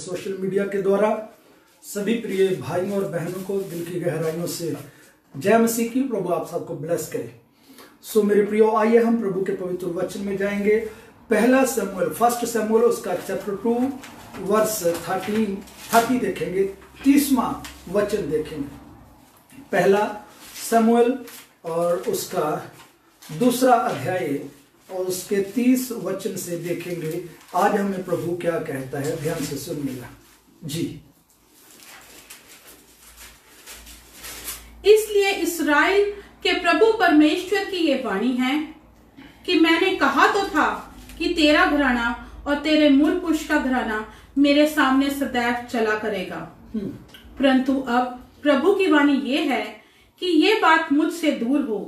Social media के द्वारा सभी प्रिय भाइयों और बहनों को दिल की गहराइयों से जय मसीह की। प्रभु आप सबको ब्लेस करे। सो मेरे प्रियो, आइए हम प्रभु के पवित्र वचन में जाएंगे। पहला शमूएल, फर्स्ट शमूएल, उसका चैप्टर 2 वर्स 30 देखेंगे, 30वां वचन देखेंगे। पहला शमूएल और उसका दूसरा अध्याय और उसके 30 वचन से देखेंगे आज हमें प्रभु क्या कहता है। ध्यान से सुनिएगा जी। इसलिए इस्राएल के प्रभु परमेश्वर की ये वाणी है कि मैंने कहा तो था कि तेरा घराना और तेरे मूल पुरुष का घराना मेरे सामने सदैव चला करेगा। परंतु अब प्रभु की वाणी ये है कि ये बात मुझसे दूर हो,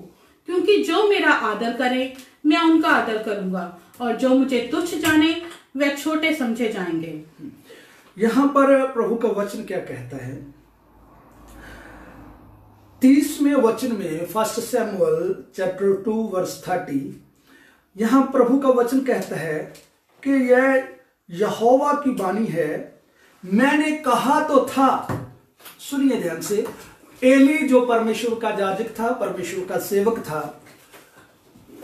क्योंकि जो मेरा आदर करे मैं उनका आदर करूंगा, और जो मुझे तुच्छ जाने वे छोटे समझे जाएंगे। यहां पर प्रभु का वचन क्या कहता है? 30वें वचन में, फर्स्ट शमूएल चैप्टर 2 वर्स 30, यहां प्रभु का वचन कहता है कि यह यहोवा की वाणी है, मैंने कहा तो था। सुनिए ध्यान से। एली जो परमेश्वर का याजक था, परमेश्वर का सेवक था,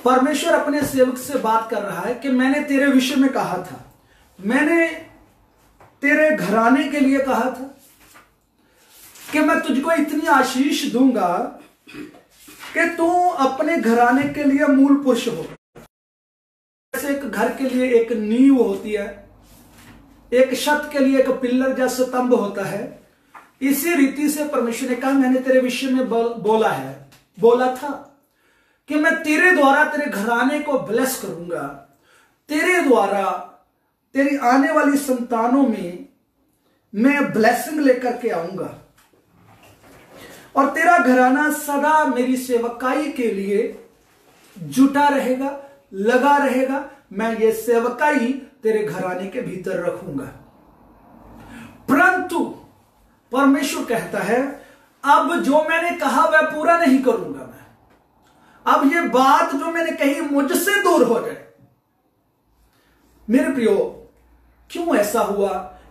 परमेश्वर अपने सेवक से बात कर रहा है कि मैंने तेरे विषय में कहा था, मैंने तेरे घराने के लिए कहा था कि मैं तुझको इतनी आशीष दूंगा कि तू अपने घराने के लिए मूल पुरुष हो। जैसे एक घर के लिए एक नींव होती है, एक छत के लिए एक पिलर या स्तंभ होता है, इसी रीति से परमेश्वर ने कहा मैंने तेरे विषय में बोला था कि मैं तेरे द्वारा तेरे घराने को ब्लेस करूंगा, तेरे द्वारा तेरी आने वाली संतानों में मैं ब्लेसिंग लेकर के आऊंगा, और तेरा घराना सदा मेरी सेवकाई के लिए जुटा रहेगा, लगा रहेगा। मैं ये सेवकाई तेरे घराने के भीतर रखूंगा। परंतु परमेश्वर कहता है अब जो मैंने कहा वह पूरा नहीं करूंगा मैं। अब ये बात जो मैंने कही मुझसे दूर हो जाए। मेरे प्रियो, क्यों ऐसा हुआ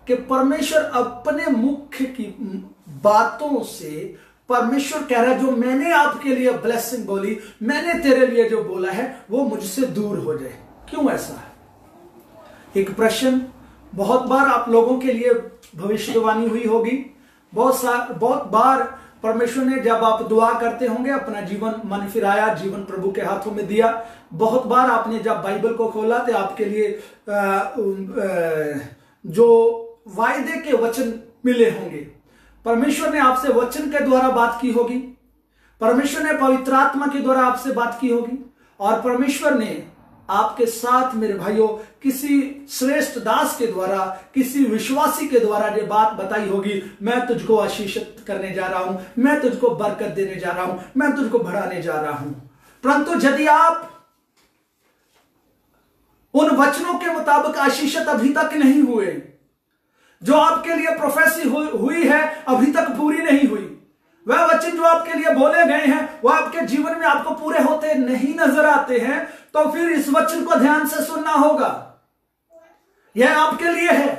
कि परमेश्वर अपने मुख्य की बातों से परमेश्वर कह रहा है जो मैंने आपके लिए ब्लेसिंग बोली, मैंने तेरे लिए जो बोला है वो मुझसे दूर हो जाए। क्यों ऐसा है? एक प्रश्न बहुत बार आप लोगों के लिए भविष्यवाणी हुई होगी। बहुत बार परमेश्वर ने जब आप दुआ करते होंगे, अपना जीवन मन फिराया, जीवन प्रभु के हाथों में दिया। बहुत बार आपने जब बाइबल को खोला तो आपके लिए जो वायदे के वचन मिले होंगे, परमेश्वर ने आपसे वचन के द्वारा बात की होगी, परमेश्वर ने पवित्र आत्मा के द्वारा आपसे बात की होगी, और परमेश्वर ने आपके साथ मेरे भाइयों किसी श्रेष्ठ दास के द्वारा, किसी विश्वासी के द्वारा जो बात बताई होगी, मैं तुझको आशीषित करने जा रहा हूं, मैं तुझको बरकत देने जा रहा हूं, मैं तुझको बढ़ाने जा रहा हूं। परंतु यदि आप उन वचनों के मुताबिक आशीषित अभी तक नहीं हुए, जो आपके लिए प्रोफेसी हुई है अभी तक पूरी नहीं हुई, वह वचन जो आपके लिए बोले गए हैं वह आपके जीवन में आपको पूरे होते नहीं नजर आते हैं, तो फिर इस वचन को ध्यान से सुनना होगा। यह आपके लिए है।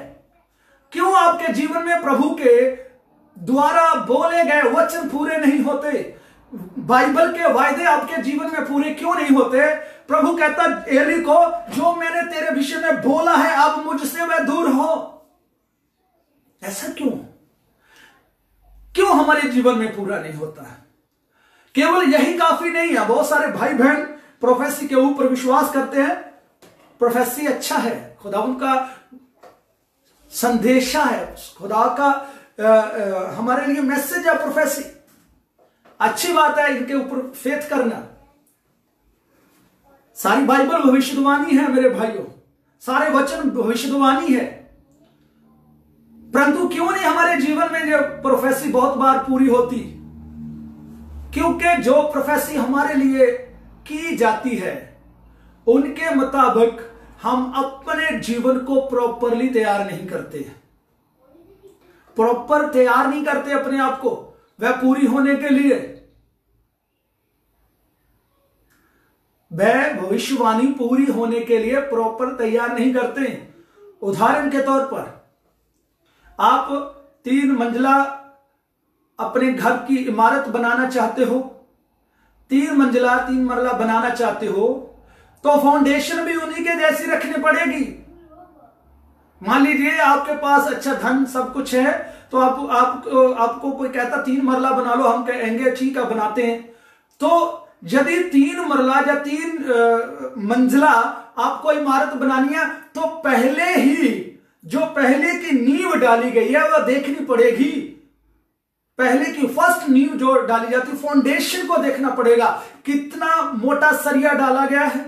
क्यों आपके जीवन में प्रभु के द्वारा बोले गए वचन पूरे नहीं होते? बाइबल के वायदे आपके जीवन में पूरे क्यों नहीं होते? प्रभु कहता एली को, जो मैंने तेरे विषय में बोला है अब मुझसे वह दूर हो। ऐसा क्यों हमारे जीवन में पूरा नहीं होता है? केवल यही काफी नहीं है। बहुत सारे भाई बहन प्रोफेसी के ऊपर विश्वास करते हैं। प्रोफेसी अच्छा है, खुदा उनका संदेशा है, खुदा का हमारे लिए मैसेज है। प्रोफेसी अच्छी बात है, इनके ऊपर फेथ करना। सारी बाइबल भविष्यवाणी है मेरे भाइयों, सारे वचन भविष्यवाणी है। परंतु क्यों नहीं हमारे जीवन में जो प्रोफेसी बहुत बार पूरी होती? क्योंकि जो प्रोफेसी हमारे लिए की जाती है उनके मुताबिक हम अपने जीवन को प्रॉपरली तैयार नहीं करते, प्रॉपर तैयार नहीं करते अपने आप को वह पूरी होने के लिए। वह भविष्यवाणी पूरी होने के लिए प्रॉपर तैयार नहीं करते। उदाहरण के तौर पर आप 3 मंजिला अपने घर की इमारत बनाना चाहते हो, 3 मंजिला 3 मरला बनाना चाहते हो, तो फाउंडेशन भी उन्हीं के जैसी रखनी पड़ेगी। मान लीजिए आपके पास अच्छा धन सब कुछ है, तो आपको कोई कहता 3 मरला बना लो, हम कहेंगे ठीक है बनाते हैं। तो यदि 3 मरला या 3 मंजिला आपको इमारत बनानी है, तो पहले ही जो पहले की नींव डाली गई है वह देखनी पड़ेगी। पहले की फर्स्ट नींव जो डाली जाती, फाउंडेशन को देखना पड़ेगा, कितना मोटा सरिया डाला गया है,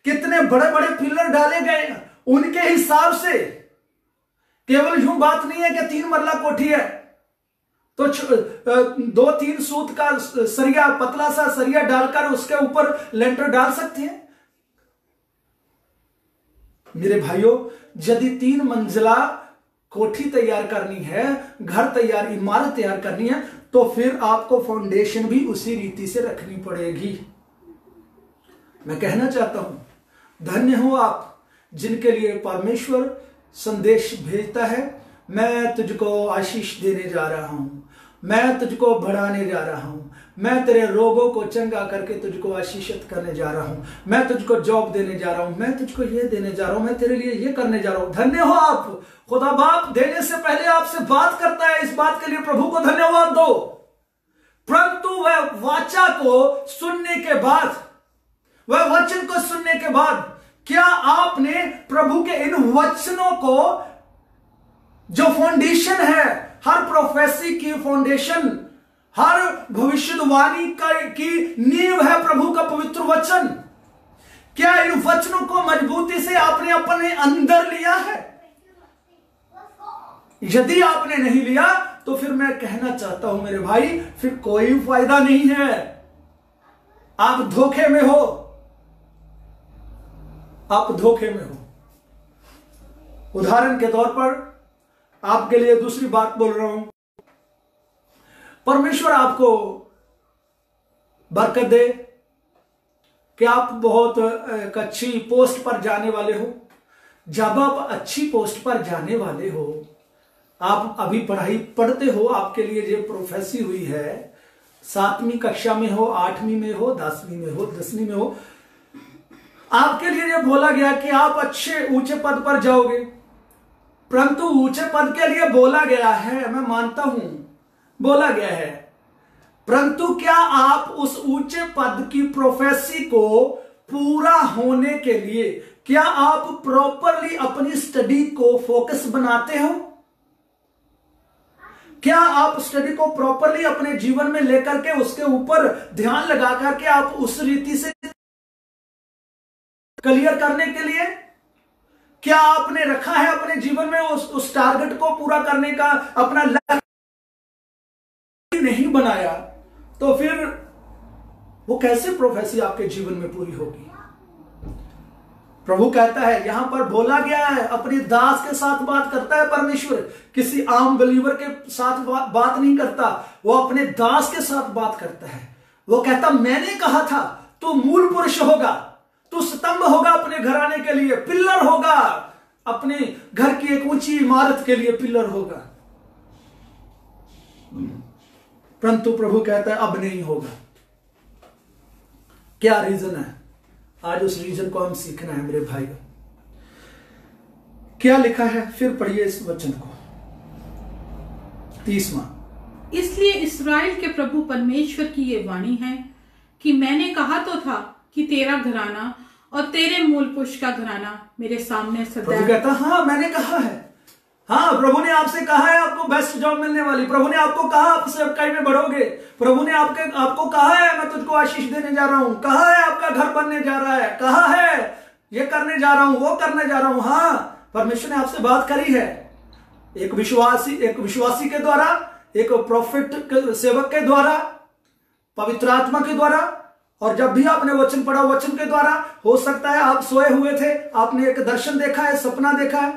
कितने बड़े बड़े पिलर डाले गए, उनके हिसाब से। केवल यूं बात नहीं है कि 3 मरला कोठी है तो 2-3 सूत का सरिया, पतला सा सरिया डालकर उसके ऊपर लेंटर डाल सकते हैं। मेरे भाइयों, यदि 3 मंजिला कोठी तैयार करनी है, घर तैयार, इमारत तैयार करनी है, तो फिर आपको फाउंडेशन भी उसी रीति से रखनी पड़ेगी। मैं कहना चाहता हूं, धन्य हो आप जिनके लिए परमेश्वर संदेश भेजता है, मैं तुझको आशीष देने जा रहा हूं, मैं तुझको बढ़ाने जा रहा हूं, मैं तेरे रोगों को चंगा करके तुझको आशीषित करने जा रहा हूं, मैं तुझको जॉब देने जा रहा हूं, मैं तुझको ये देने जा रहा हूं, मैं तेरे लिए ये करने जा रहा हूं। धन्य हो आप। खुदा बाप देने से पहले आपसे बात करता है, इस बात के लिए प्रभु को धन्यवाद दो। परंतु वह वाचा को सुनने के बाद, वह वचन को सुनने के बाद, क्या आपने प्रभु के इन वचनों को, जो फाउंडेशन है, हर प्रोफेसी की फाउंडेशन, हर भविष्यवाणी की नींव है प्रभु का पवित्र वचन, क्या इन वचनों को मजबूती से आपने अपने अंदर लिया है? यदि आपने नहीं लिया तो फिर मैं कहना चाहता हूं मेरे भाई, फिर कोई फायदा नहीं है, आप धोखे में हो, आप धोखे में हो। उदाहरण के तौर पर आपके लिए दूसरी बात बोल रहा हूं, परमेश्वर आपको बरकत दे कि आप बहुत अच्छी पोस्ट पर जाने वाले हो। जब आप अच्छी पोस्ट पर जाने वाले हो, आप अभी पढ़ाई पढ़ते हो, आपके लिए जो प्रोफेसी हुई है, 7वीं कक्षा में हो, 8वीं में हो, 10वीं में हो, 10वीं में हो, आपके लिए यह बोला गया कि आप अच्छे ऊंचे पद पर जाओगे। परंतु ऊंचे पद के लिए बोला गया है, मैं मानता हूं बोला गया है, परंतु क्या आप उस ऊंचे पद की प्रोफेसी को पूरा होने के लिए, क्या आप प्रॉपरली अपनी स्टडी को फोकस बनाते हो? क्या आप स्टडी को प्रॉपरली अपने जीवन में लेकर के उसके ऊपर ध्यान लगा करके आप उस रीति से क्लियर करने के लिए, क्या आपने रखा है अपने जीवन में उस टारगेट को पूरा करने का अपना लक्ष्य नहीं बनाया, तो फिर वो कैसे प्रोफेसी आपके जीवन में पूरी होगी? प्रभु कहता है, यहां पर बोला गया है, अपने दास के साथ बात करता है परमेश्वर, किसी आम बिलीवर के साथ बात नहीं करता, वो अपने दास के साथ बात करता है। वो कहता, मैंने कहा था तू मूल पुरुष होगा, तू स्तंभ होगा अपने घराने के लिए, पिलर होगा, अपने घर की एक ऊंची इमारत के लिए पिलर होगा। परंतु प्रभु कहता है अब नहीं होगा। क्या रीजन है? आज उस रीजन को हम सीखना है मेरे भाई। क्या लिखा है? फिर पढ़िए इस वचन को, 30वां। इसलिए इस्राएल के प्रभु परमेश्वर की ये वाणी है कि मैंने कहा तो था कि तेरा घराना और तेरे मूल पुरुष का घराना मेरे सामने सदैव। प्रभु कहता, हाँ मैंने कहा है, हाँ प्रभु ने आपसे कहा है आपको बेस्ट जॉब मिलने वाली, प्रभु ने आपको कहा आप सेवकाई में बढ़ोगे, प्रभु ने आपको कहा है मैं तुझको आशीष देने जा रहा हूं, कहा है आपका घर बनने जा रहा है, कहा है ये करने जा रहा हूं, वो करने जा रहा हूं। हाँ, परमेश्वर ने आपसे बात करी है, एक विश्वासी के द्वारा, एक प्रोफेट सेवक के द्वारा, पवित्र आत्मा के द्वारा। और जब भी आपने वचन पढ़ा, वचन के द्वारा, हो सकता है आप सोए हुए थे, आपने एक दर्शन देखा है, सपना देखा है,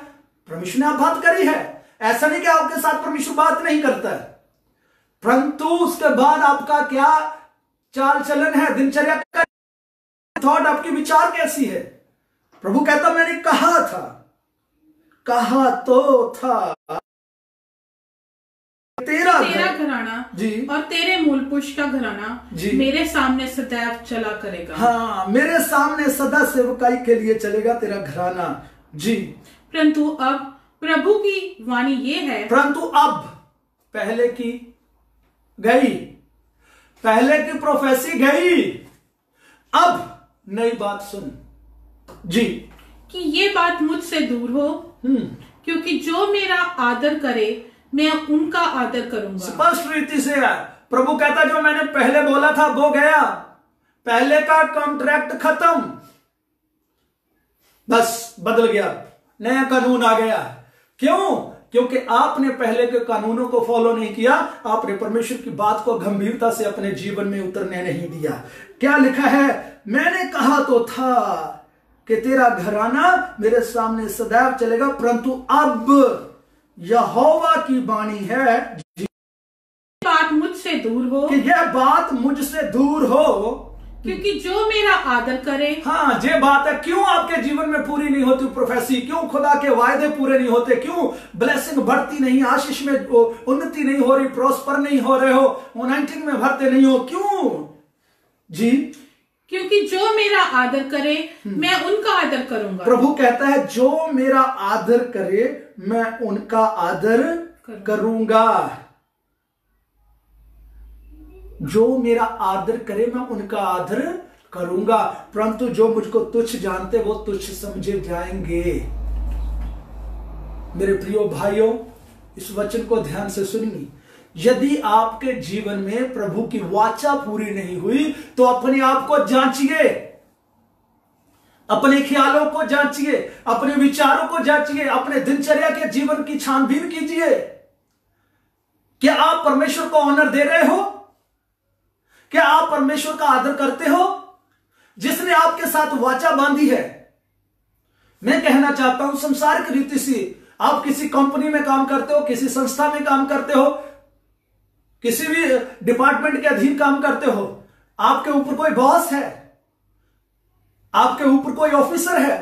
परमेश्वर ने आप बात करी है। ऐसा नहीं कि आपके साथ परमेश्वर बात नहीं करता है, परंतु उसके बाद आपका क्या चाल चलन है, दिनचर्या का थॉट, आपकी विचार कैसी है? प्रभु कहता मैंने कहा था, कहा तो था। तेरा घराना जी और तेरे मूल पुरुष का घराना जी मेरे सामने सदैव चला करेगा। हाँ, मेरे सामने सदा सेवकाई के लिए चलेगा तेरा घराना जी। परंतु अब प्रभु की वाणी ये है, परंतु अब पहले की गई, पहले की प्रोफेसी गई, अब नई बात सुन जी, कि ये बात मुझसे दूर हो, क्योंकि जो मेरा आदर करे मैं उनका आदर करूंगा। स्पष्ट रीति से है प्रभु कहता, जो मैंने पहले बोला था वो गया, पहले का कॉन्ट्रैक्ट खत्म, बस बदल गया, नया कानून आ गया। क्यों? क्योंकि आपने पहले के कानूनों को फॉलो नहीं किया, आपने परमेश्वर की बात को गंभीरता से अपने जीवन में उतरने नहीं दिया। क्या लिखा है? मैंने कहा तो था कि तेरा घराना मेरे सामने सदैव चलेगा, परंतु अब यहोवा की वाणी है बात मुझसे दूर हो, कि यह बात मुझसे दूर हो, क्योंकि जो मेरा आदर करे। हाँ, ये बात है। क्यों आपके जीवन में पूरी नहीं होती प्रोफेसी? क्यों खुदा के वायदे पूरे नहीं होते? क्यों ब्लेसिंग बढ़ती नहीं, आशीष में उन्नति नहीं हो रही, प्रॉस्पर नहीं हो रहे हो, अनॉइंटिंग में भरते नहीं हो? क्यों जी? क्योंकि जो मेरा आदर करे मैं उनका आदर करूंगा। प्रभु कहता है, जो मेरा आदर करे मैं उनका आदर करूंगा। जो मेरा आदर करे मैं उनका आदर करूंगा, परंतु जो मुझको तुच्छ जानते वो तुच्छ समझे जाएंगे। मेरे प्रियो भाइयों, इस वचन को ध्यान से सुनिए। यदि आपके जीवन में प्रभु की वाचा पूरी नहीं हुई तो अपने आप को जांचिए, अपने ख्यालों को जांचिए, अपने विचारों को जांचिए, अपने दिनचर्या के जीवन की छानबीन कीजिए। क्या आप परमेश्वर को ऑनर दे रहे हो? क्या आप परमेश्वर का आदर करते हो जिसने आपके साथ वाचा बांधी है? मैं कहना चाहता हूं, संसारिक रीति से आप किसी कंपनी में काम करते हो, किसी संस्था में काम करते हो, किसी भी डिपार्टमेंट के अधीन काम करते हो, आपके ऊपर कोई बॉस है, आपके ऊपर कोई ऑफिसर है,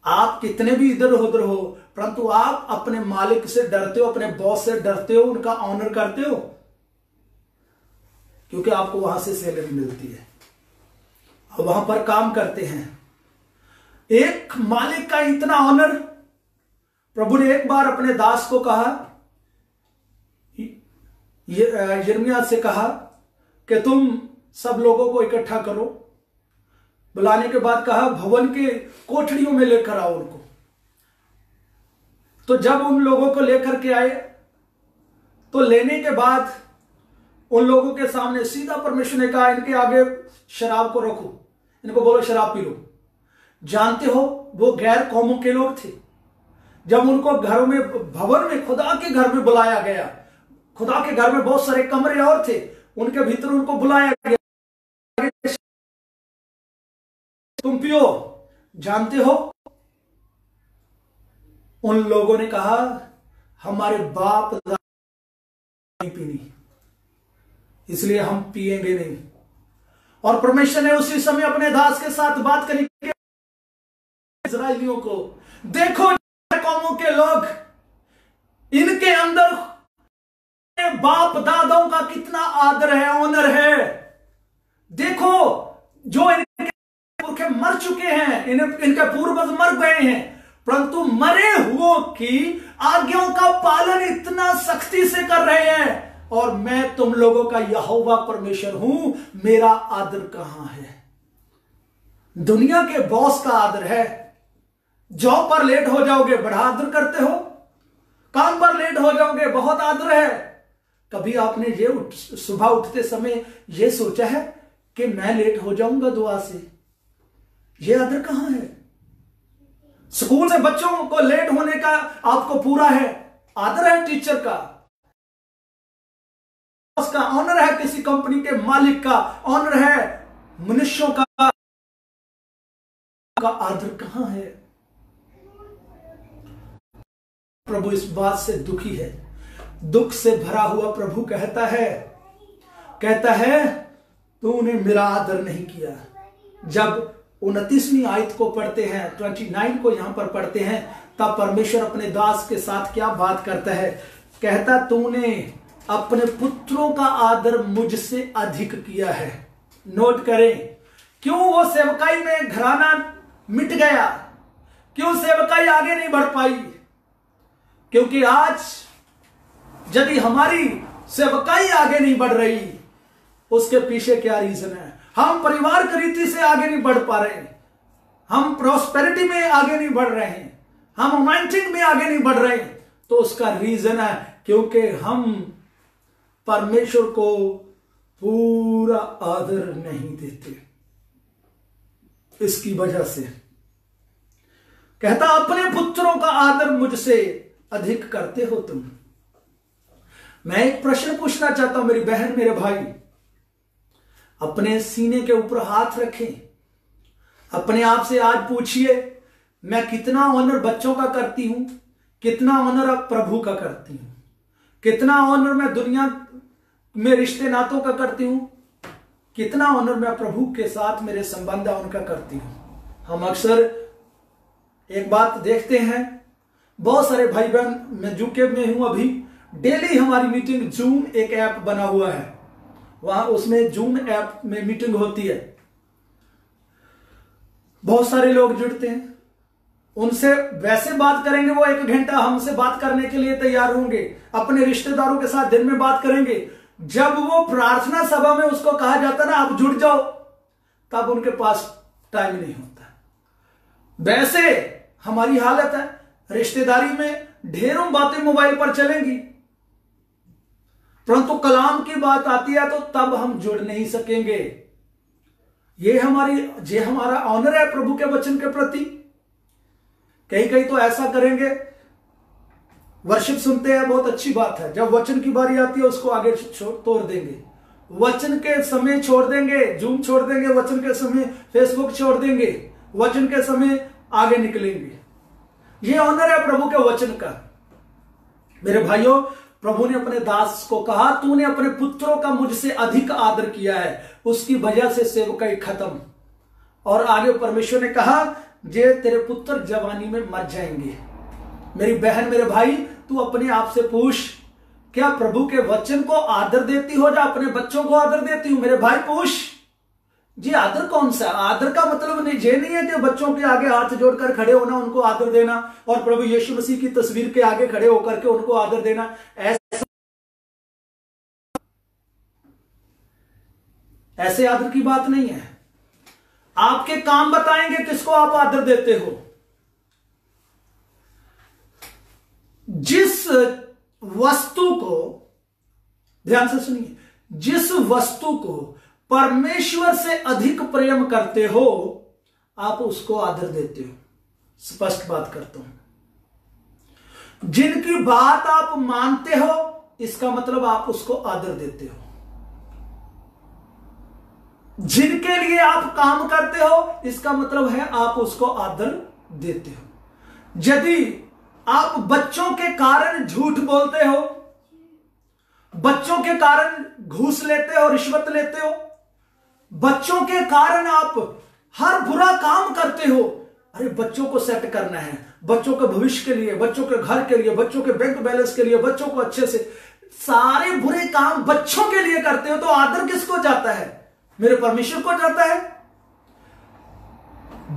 आप कितने भी इधर उधर हो, परंतु आप अपने मालिक से डरते हो, अपने बॉस से डरते हो, उनका ऑनर करते हो, क्योंकि आपको वहां से सैलरी मिलती है और वहां पर काम करते हैं। एक मालिक का इतना ऑनर, प्रभु ने एक बार अपने दास को कहा, यिर्मयाह से कहा कि तुम सब लोगों को इकट्ठा करो। बुलाने के बाद कहा भवन के कोठरियों में लेकर आओ उनको। तो जब उन लोगों को लेकर के आए तो लेने के बाद उन लोगों के सामने सीधा परमेश्वर ने कहा, इनके आगे शराब को रखो, इनको बोलो शराब पी लो। जानते हो, वो गैर कौमों के लोग थे। जब उनको घरों में, भवन में, खुदा के घर में बुलाया गया, खुदा के घर में बहुत सारे कमरे और थे, उनके भीतर उनको बुलाया गया, तुम पियो। जानते हो, उन लोगों ने कहा हमारे बाप नहीं पीनी, इसलिए हम पिएंगे नहीं। और परमेश्वर ने उसी समय अपने दास के साथ बात करी, इस्राएलियों को देखो, कौमों के लोग, इनके अंदर बाप दादाओं का कितना आदर है, ऑनर है। देखो, जो इनके पुरखे मर चुके हैं, इनके पूर्वज मर गए हैं, परंतु मरे हुओं की आज्ञाओं का पालन इतना सख्ती से कर रहे हैं। और मैं तुम लोगों का यहोवा परमेश्वर हूं, मेरा आदर कहां है? दुनिया के बॉस का आदर है। जॉब पर लेट हो जाओगे, बड़ा आदर करते हो। काम पर लेट हो जाओगे, बहुत आदर है। कभी आपने ये सुबह उठते समय ये सोचा है कि मैं लेट हो जाऊंगा दुआ से? ये आदर कहां है? स्कूल से बच्चों को लेट होने का आपको पूरा है, आदर है टीचर का, उसका ऑनर है, किसी कंपनी के मालिक का ऑनर है, मनुष्यों का आदर कहां है? प्रभु इस बात से दुखी है, दुख से भरा हुआ प्रभु कहता है तूने मेरा आदर नहीं किया। जब 29वीं आयत को पढ़ते हैं, 29 को यहां पर पढ़ते हैं, तब परमेश्वर अपने दास के साथ क्या बात करता है। कहता तूने अपने पुत्रों का आदर मुझसे अधिक किया है। नोट करें, क्यों वो सेवकाई में घराना मिट गया, क्यों सेवकाई आगे नहीं बढ़ पाई? क्योंकि आज यदि हमारी सेवकाई आगे नहीं बढ़ रही, उसके पीछे क्या रीजन है? हम परिवार की रीति से आगे नहीं बढ़ पा रहे, हम प्रॉस्पेरिटी में आगे नहीं बढ़ रहे हैं, हम अनॉइंटिंग में आगे नहीं बढ़ रहे, तो उसका रीजन है क्योंकि हम परमेश्वर को पूरा आदर नहीं देते। इसकी वजह से कहता अपने पुत्रों का आदर मुझसे अधिक करते हो तुम। मैं एक प्रश्न पूछना चाहता हूं, मेरी बहन मेरे भाई, अपने सीने के ऊपर हाथ रखें, अपने आप से आज पूछिए, मैं कितना ऑनर बच्चों का करती हूं, कितना ऑनर प्रभु का करती हूं, कितना ऑनर मैं दुनिया में रिश्ते नातों का करती हूं, कितना ऑनर मैं प्रभु के साथ मेरे संबंध उनका करती हूं। हम अक्सर एक बात देखते हैं, बहुत सारे भाई बहन, मैं यूके में हूं अभी, डेली हमारी मीटिंग जूम एक ऐप बना हुआ है, वहां उसमें जूम ऐप में मीटिंग होती है, बहुत सारे लोग जुड़ते हैं, उनसे वैसे बात करेंगे, वो 1 घंटा हमसे बात करने के लिए तैयार होंगे, अपने रिश्तेदारों के साथ दिन में बात करेंगे। जब वो प्रार्थना सभा में उसको कहा जाता ना आप जुड़ जाओ, तब उनके पास टाइम नहीं होता। वैसे हमारी हालत है, रिश्तेदारी में ढेरों बातें मोबाइल पर चलेंगी, परंतु कलाम की बात आती है तो तब हम जुड़ नहीं सकेंगे। ये हमारा ऑनर है प्रभु के वचन के प्रति। कहीं कहीं तो ऐसा करेंगे, वर्शिप सुनते हैं, बहुत अच्छी बात है, जब वचन की बारी आती है उसको आगे तोड़ देंगे, वचन के समय छोड़ देंगे, जूम छोड़ देंगे, वचन के समय फेसबुक छोड़ देंगे, वचन के समय आगे निकलेंगे। ये ऑनर है प्रभु के वचन का। मेरे भाइयों, प्रभु ने अपने दास को कहा तूने अपने पुत्रों का मुझसे अधिक आदर किया है, उसकी वजह से सेवकाई खत्म। और आगे परमेश्वर ने कहा जे तेरे पुत्र जवानी में मर जाएंगे। मेरी बहन मेरे भाई, तू अपने आप से पूछ, क्या प्रभु के वचन को आदर देती हो या अपने बच्चों को आदर देती हूं? मेरे भाई पूछ जी, आदर कौन सा? आदर का मतलब ये नहीं है कि बच्चों के आगे हाथ जोड़कर खड़े होना, उनको आदर देना, और प्रभु यीशु मसीह की तस्वीर के आगे खड़े होकर के उनको आदर देना। ऐसे आदर की बात नहीं है। आपके काम बताएंगे किसको आप आदर देते हो। जिस वस्तु को, ध्यान से सुनिए, जिस वस्तु को परमेश्वर से अधिक प्रेम करते हो आप उसको आदर देते हो। स्पष्ट बात करता हूं, जिनकी बात आप मानते हो इसका मतलब आप उसको आदर देते हो। जिनके लिए आप काम करते हो इसका मतलब है आप उसको आदर देते हो। यदि आप बच्चों के कारण झूठ बोलते हो, बच्चों के कारण घूस लेते हो, रिश्वत लेते हो, बच्चों के कारण आप हर बुरा काम करते हो, अरे बच्चों को सेट करना है, बच्चों के भविष्य के लिए, बच्चों के घर के लिए, बच्चों के बैंक बैलेंस के लिए, बच्चों को अच्छे से, सारे बुरे काम बच्चों के लिए करते हो, तो आदर किसको जाता है? मेरे परमेश्वर को जाता है।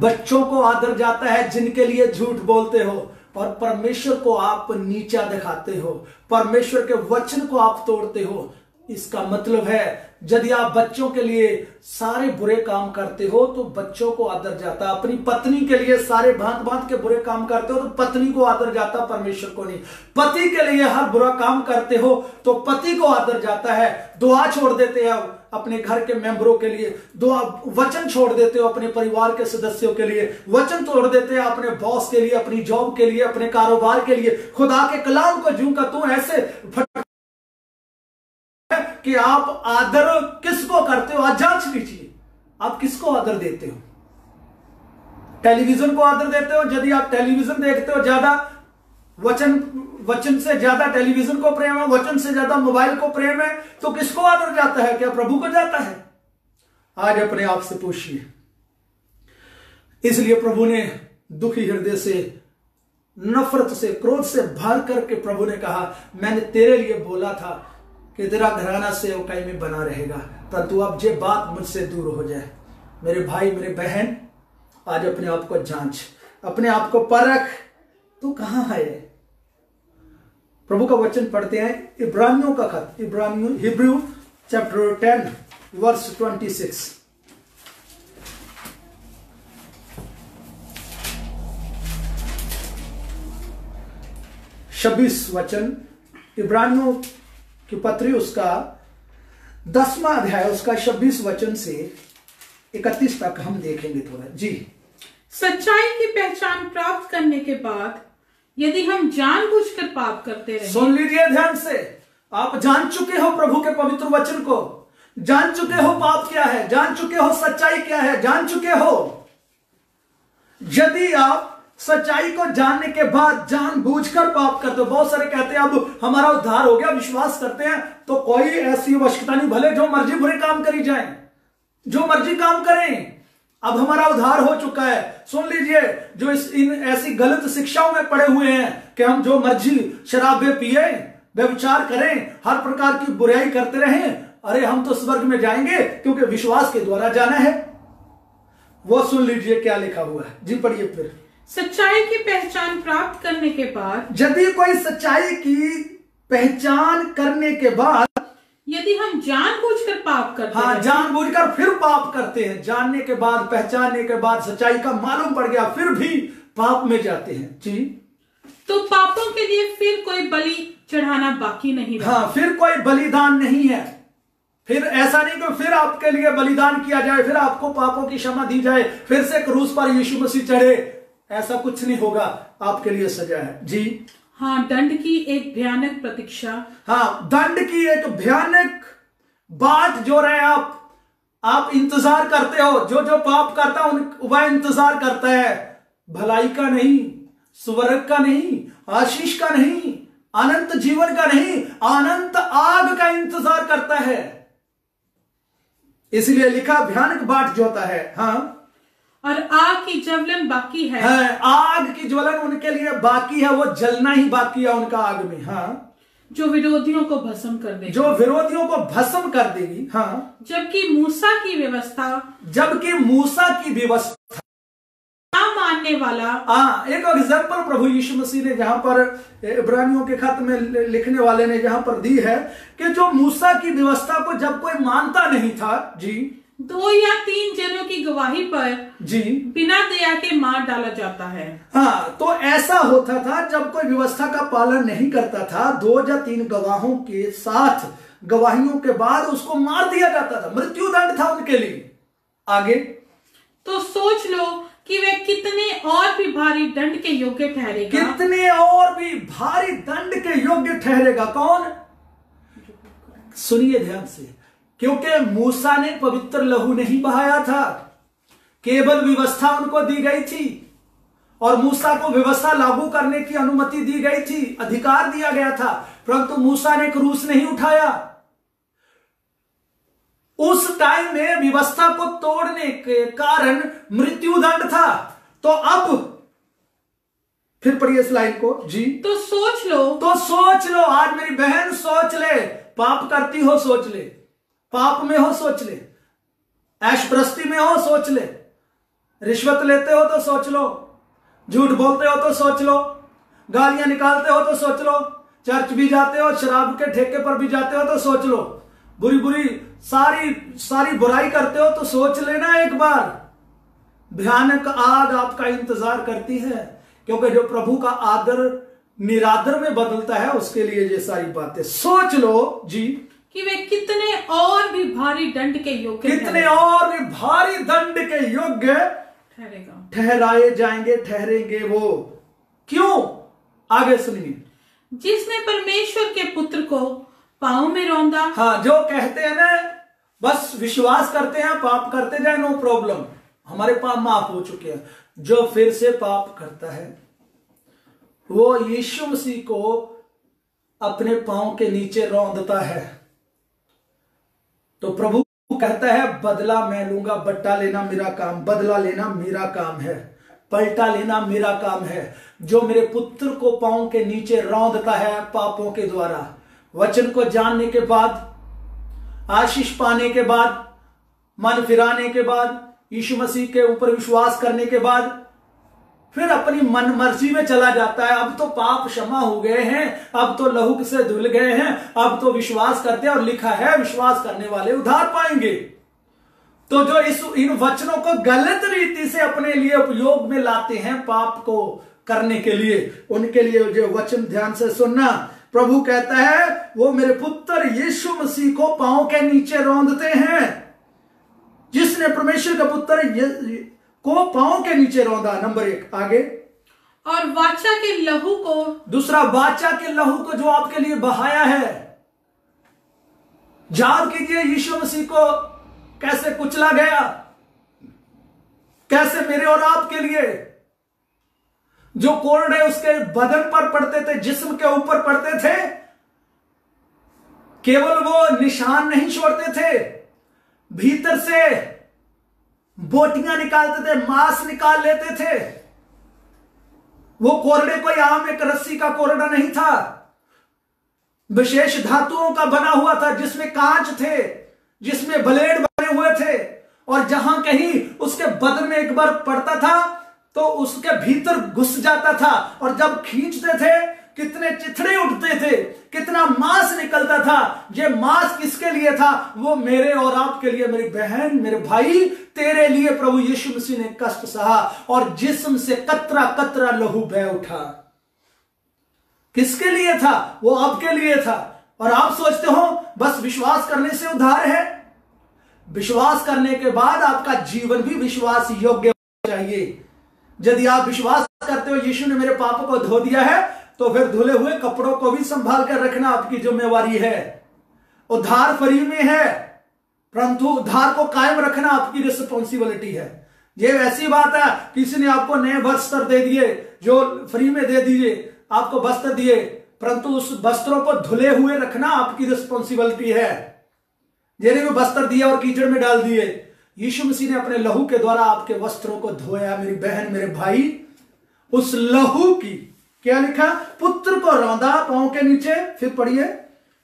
बच्चों को आदर जाता है जिनके लिए झूठ बोलते हो, और परमेश्वर को आप नीचा दिखाते हो, परमेश्वर के वचन को आप तोड़ते हो। इसका मतलब है यदि आप बच्चों के लिए सारे बुरे काम करते हो तो बच्चों को आदर जाता। अपनी पत्नी के लिए सारे भांत भांत के बुरे काम करते हो तो पत्नी को आदर जाता, परमेश्वर को नहीं। पति के लिए हर बुरा काम करते हो तो पति को आदर जाता है। दुआ छोड़ देते हो अपने घर के मेंबरों के लिए, दुआ, वचन छोड़ देते हो अपने परिवार के सदस्यों के लिए, वचन तोड़ देते हो अपने बॉस के लिए, अपनी जॉब के लिए, अपने कारोबार के लिए। खुदा के कलाम को जूं का तू ऐसे कि आप आदर किसको करते हो। आज जांच लीजिए आप किसको आदर देते हो। टेलीविजन को आदर देते हो, यदि आप टेलीविजन देखते हो ज्यादा, वचन से ज्यादा टेलीविजन को प्रेम है, वचन से ज्यादा मोबाइल को प्रेम है, तो किसको आदर जाता है? क्या प्रभु को जाता है? आज अपने आप से पूछिए। इसलिए प्रभु ने दुखी हृदय से, नफरत से, क्रोध से भर करके प्रभु ने कहा, मैंने तेरे लिए बोला था कि तेरा घराना सेवकाई में बना रहेगा, परंतु अब ये बात मुझसे दूर हो जाए। मेरे भाई, मेरे बहन, आज अपने आप को जांच, अपने आप को परख, तू कहां है। प्रभु का वचन पढ़ते हैं, इब्रानियों का खत, हिब्रू चैप्टर 10 वर्स 26। 26 वचन, इब्रानियों की पत्री उसका 10वां अध्याय, उसका 26 वचन से 31 तक हम देखेंगे थोड़ा जी। सच्चाई की पहचान प्राप्त करने के बाद यदि हम जानबूझकर पाप करते रहे। सुन लीजिए ध्यान से, आप जान चुके हो प्रभु के पवित्र वचन को, जान चुके हो पाप क्या है, जान चुके हो सच्चाई क्या है, जान चुके हो। यदि आप सच्चाई को जानने के बाद जानबूझकर पाप करते हो, बहुत सारे कहते हैं अब हमारा उद्धार हो गया, विश्वास करते हैं तो कोई ऐसी आवश्यकता नहीं, भले जो मर्जी बुरे काम करी जाए, जो मर्जी काम करें, अब हमारा उद्धार हो चुका है। सुन लीजिए, जो इन ऐसी गलत शिक्षाओं में पड़े हुए हैं कि हम जो मर्जी शराबे पिए, व्यभिचार करें, हर प्रकार की बुराई करते रहें, अरे हम तो स्वर्ग में जाएंगे क्योंकि विश्वास के द्वारा जाना है। वो सुन लीजिए क्या लिखा हुआ है जी, पढ़िए फिर। सच्चाई की पहचान प्राप्त करने के बाद यदि कोई सच्चाई की पहचान करने के बाद यदि हम जानबूझकर पाप करते हाँ, हैं, जानबूझकर फिर पाप करते हैं, जानने के बाद, पहचानने के बाद, सच्चाई का मालूम पड़ गया, फिर भी पाप में जाते हैं जी, तो पापों के लिए फिर कोई बलि चढ़ाना बाकी नहीं रहा। हाँ, फिर कोई बलिदान नहीं है। फिर ऐसा नहीं कि फिर आपके लिए बलिदान किया जाए, फिर आपको पापों की क्षमा दी जाए, फिर से क्रूस पर यीशु मसीह चढ़े, ऐसा कुछ नहीं होगा। आपके लिए सजा है जी। हाँ, दंड की एक भयानक प्रतीक्षा। हाँ, दंड की एक भयानक बात जो रहे आप इंतजार करते हो। जो जो पाप करता है वह इंतजार करता है, भलाई का नहीं, स्वर्ग का नहीं, आशीष का नहीं, अनंत जीवन का नहीं, अनंत आग का इंतजार करता है। इसलिए लिखा भयानक बाट जो होता है। हाँ, और आग की ज्वलन बाकी है। आग की ज्वलन उनके लिए बाकी है, वो जलना ही बाकी है उनका आग में। हाँ, जो विरोधियों को भस्म कर देगी, जो विरोधियों को भस्म कर देगी। हाँ, जबकि मूसा की व्यवस्था ना मानने वाला। एक एग्जाम्पल प्रभु यीशु मसीह ने जहां पर इब्रानियों के खत में लिखने वाले ने जहां पर दी है कि जो मूसा की व्यवस्था को जब कोई मानता नहीं था जी, 2 या 3 जनों की गवाही पर जी बिना दया के मार डाला जाता है। हाँ, तो ऐसा होता था जब कोई व्यवस्था का पालन नहीं करता था, 2 या 3 गवाहों के साथ, गवाहियों के बाद उसको मार दिया जाता था, मृत्यु दंड था उनके लिए। आगे तो सोच लो कि वे कितने और भी भारी दंड के योग्य ठहरेगा। कितने और भी भारी दंड के योग्य ठहरेगा। कौन? सुनिए ध्यान से, क्योंकि मूसा ने पवित्र लहू नहीं बहाया था, केवल व्यवस्था उनको दी गई थी और मूसा को व्यवस्था लागू करने की अनुमति दी गई थी, अधिकार दिया गया था, परंतु मूसा ने क्रूस नहीं उठाया। उस टाइम में व्यवस्था को तोड़ने के कारण मृत्यु दंड था। तो अब फिर पढ़िए इस लाइन को जी। तो सोच लो, आज मेरी बहन सोच ले, पाप करती हो सोच ले, पाप में हो सोच ले, ऐशप्रस्ती में हो सोच ले, रिश्वत लेते हो तो सोच लो, झूठ बोलते हो तो सोच लो, गालियां निकालते हो तो सोच लो, चर्च भी जाते हो, शराब के ठेके पर भी जाते हो तो सोच लो, बुरी बुरी सारी बुराई करते हो तो सोच लेना एक बार। भयानक आग आपका इंतजार करती है, क्योंकि जो प्रभु का आदर निरादर में बदलता है उसके लिए ये सारी बातें। सोच लो जी कि वे कितने और भी भारी दंड के योग्य ठहराए जाएंगे, ठहरेंगे। वो क्यों? आगे सुनिए। जिसने परमेश्वर के पुत्र को पांव में रौंदा। हाँ, जो कहते हैं ना, बस विश्वास करते हैं, पाप करते जाए, नो प्रॉब्लम, हमारे पाप माफ हो चुके हैं। जो फिर से पाप करता है वो यीशु मसीह को अपने पांव के नीचे रौंदता है। तो प्रभु वो कहता है बदला मैं लूंगा, बट्टा लेना मेरा काम, बदला लेना मेरा काम है, पलटा लेना मेरा काम है। जो मेरे पुत्र को पांव के नीचे रौंदता है पापों के द्वारा, वचन को जानने के बाद, आशीष पाने के बाद, मन फिराने के बाद, यीशु मसीह के ऊपर विश्वास करने के बाद फिर अपनी मन मर्जी में चला जाता है। अब तो पाप क्षमा हो गए हैं, अब तो लहू से धुल गए हैं, अब तो विश्वास करते हैं, और लिखा है विश्वास करने वाले उद्धार पाएंगे। तो जो इन वचनों को गलत रीति से अपने लिए उपयोग में लाते हैं पाप को करने के लिए, उनके लिए जो वचन ध्यान से सुनना। प्रभु कहता है वो मेरे पुत्र यीशु मसीह को पांव के नीचे रौंदते हैं। जिसने परमेश्वर का पुत्र को पांव के नीचे रौंदा, नंबर 1। आगे, और वाचा के लहू को, दूसरा वाचा के लहू को जो आपके लिए बहाया है। याद कीजिए यीशु मसीह को कैसे कुचला गया, कैसे मेरे और आपके लिए जो कोरडे उसके बदन पर पड़ते थे, जिस्म के ऊपर पड़ते थे, केवल वो निशान नहीं छोड़ते थे, भीतर से बोटियां निकालते थे, मांस निकाल लेते थे। वो कोरडे कोई आम एक रस्सी का कोरडा नहीं था, विशेष धातुओं का बना हुआ था, जिसमें कांच थे, जिसमें ब्लेड बने हुए थे, और जहां कहीं उसके बदन में एक बार पड़ता था तो उसके भीतर घुस जाता था, और जब खींचते थे कितने चिथड़े उठते थे, कितना मांस निकलता था। ये मांस किसके लिए था? वो मेरे और आपके लिए, मेरी बहन, मेरे भाई, तेरे लिए प्रभु यीशु मसीह ने कष्ट सहा और जिस्म से कतरा कतरा लहू बह उठा। किसके लिए था? वो आपके लिए था। और आप सोचते हो बस विश्वास करने से उद्धार है? विश्वास करने के बाद आपका जीवन भी विश्वास योग्य होना चाहिए। यदि आप विश्वास करते हो यीशु ने मेरे पापों को धो दिया है, तो फिर धुले हुए कपड़ों को भी संभाल कर रखना आपकी जिम्मेवारी है। उद्धार फ्री में है, परंतु उद्धार को कायम रखना आपकी रिस्पॉन्सिबिलिटी है। ये वैसी बात है, किसी ने आपको नए वस्त्र दे दिए, जो फ्री में दे दिए, आपको वस्त्र दिए, परंतु उस वस्त्रों को धुले हुए रखना आपकी रिस्पॉन्सिबिलिटी है। जिन्हें भी वस्त्र दिया और कीचड़ में डाल दिए, यीशु मसीह ने अपने लहू के द्वारा आपके वस्त्रों को धोया। मेरी बहन, मेरे भाई, उस लहू की क्या लिखा? पुत्र को रौंदा पांव के नीचे। फिर पढ़िए,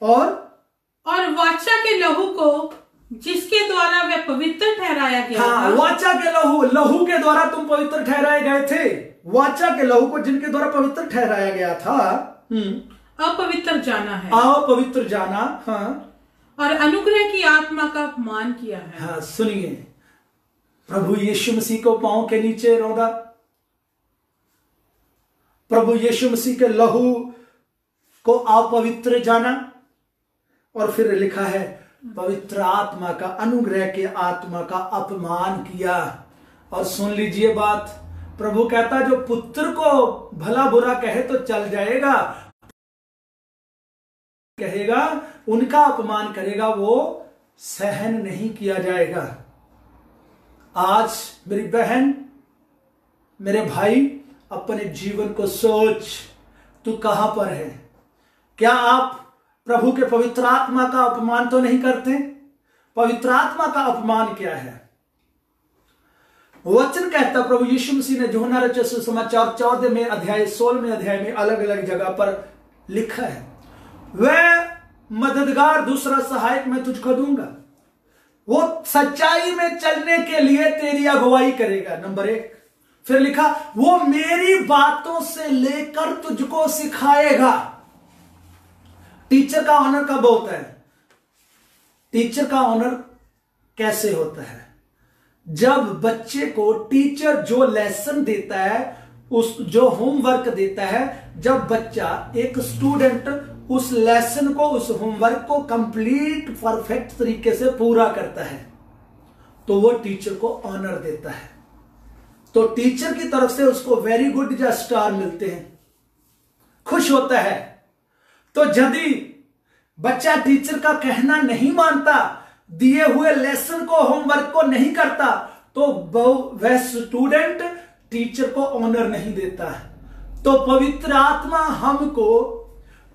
और वाचा के लहू को जिसके द्वारा वे पवित्र ठहराया गया था। वाचा के लहू, लहू के द्वारा तुम पवित्र ठहराए गए थे। वाचा के लहू को जिनके द्वारा पवित्र ठहराया गया था, अपवित्र जाना है, अपवित्र जाना, हाँ, और अनुग्रह की आत्मा का अपमान किया है। हाँ, सुनिए, प्रभु यीशु मसीह को पांव के नीचे रौंदा, प्रभु यीशु मसीह के लहू को अपवित्र जाना, और फिर लिखा है पवित्र आत्मा का, अनुग्रह के आत्मा का अपमान किया। और सुन लीजिए बात, प्रभु कहता जो पुत्र को भला बुरा कहे तो चल जाएगा, कहेगा उनका अपमान करेगा वो सहन नहीं किया जाएगा। आज मेरी बहन, मेरे भाई, अपने जीवन को सोच, तू कहां पर है? क्या आप प्रभु के पवित्र आत्मा का अपमान तो नहीं करते? पवित्र आत्मा का अपमान क्या है? वचन कहता, प्रभु यीशु मसीह ने यूहन्ना रचित सुसमाचार 14वें अध्याय 16वें अध्याय में अलग अलग जगह पर लिखा है, वह मददगार दूसरा सहायक मैं तुझको दूंगा, वो सच्चाई में चलने के लिए तेरी अगुवाई करेगा। नंबर 1। फिर लिखा, वो मेरी बातों से लेकर तुझको सिखाएगा। टीचर का ऑनर कब होता है? टीचर का ऑनर कैसे होता है? जब बच्चे को टीचर जो लेसन देता है, उस जो होमवर्क देता है, जब बच्चा, एक स्टूडेंट उस लेसन को, उस होमवर्क को कंप्लीट परफेक्ट तरीके से पूरा करता है, तो वो टीचर को ऑनर देता है। तो टीचर की तरफ से उसको वेरी गुड या स्टार मिलते हैं, खुश होता है। तो यदि बच्चा टीचर का कहना नहीं मानता, दिए हुए लेसन को, होमवर्क को नहीं करता, तो वह स्टूडेंट टीचर को ऑनर नहीं देता है। तो पवित्र आत्मा हमको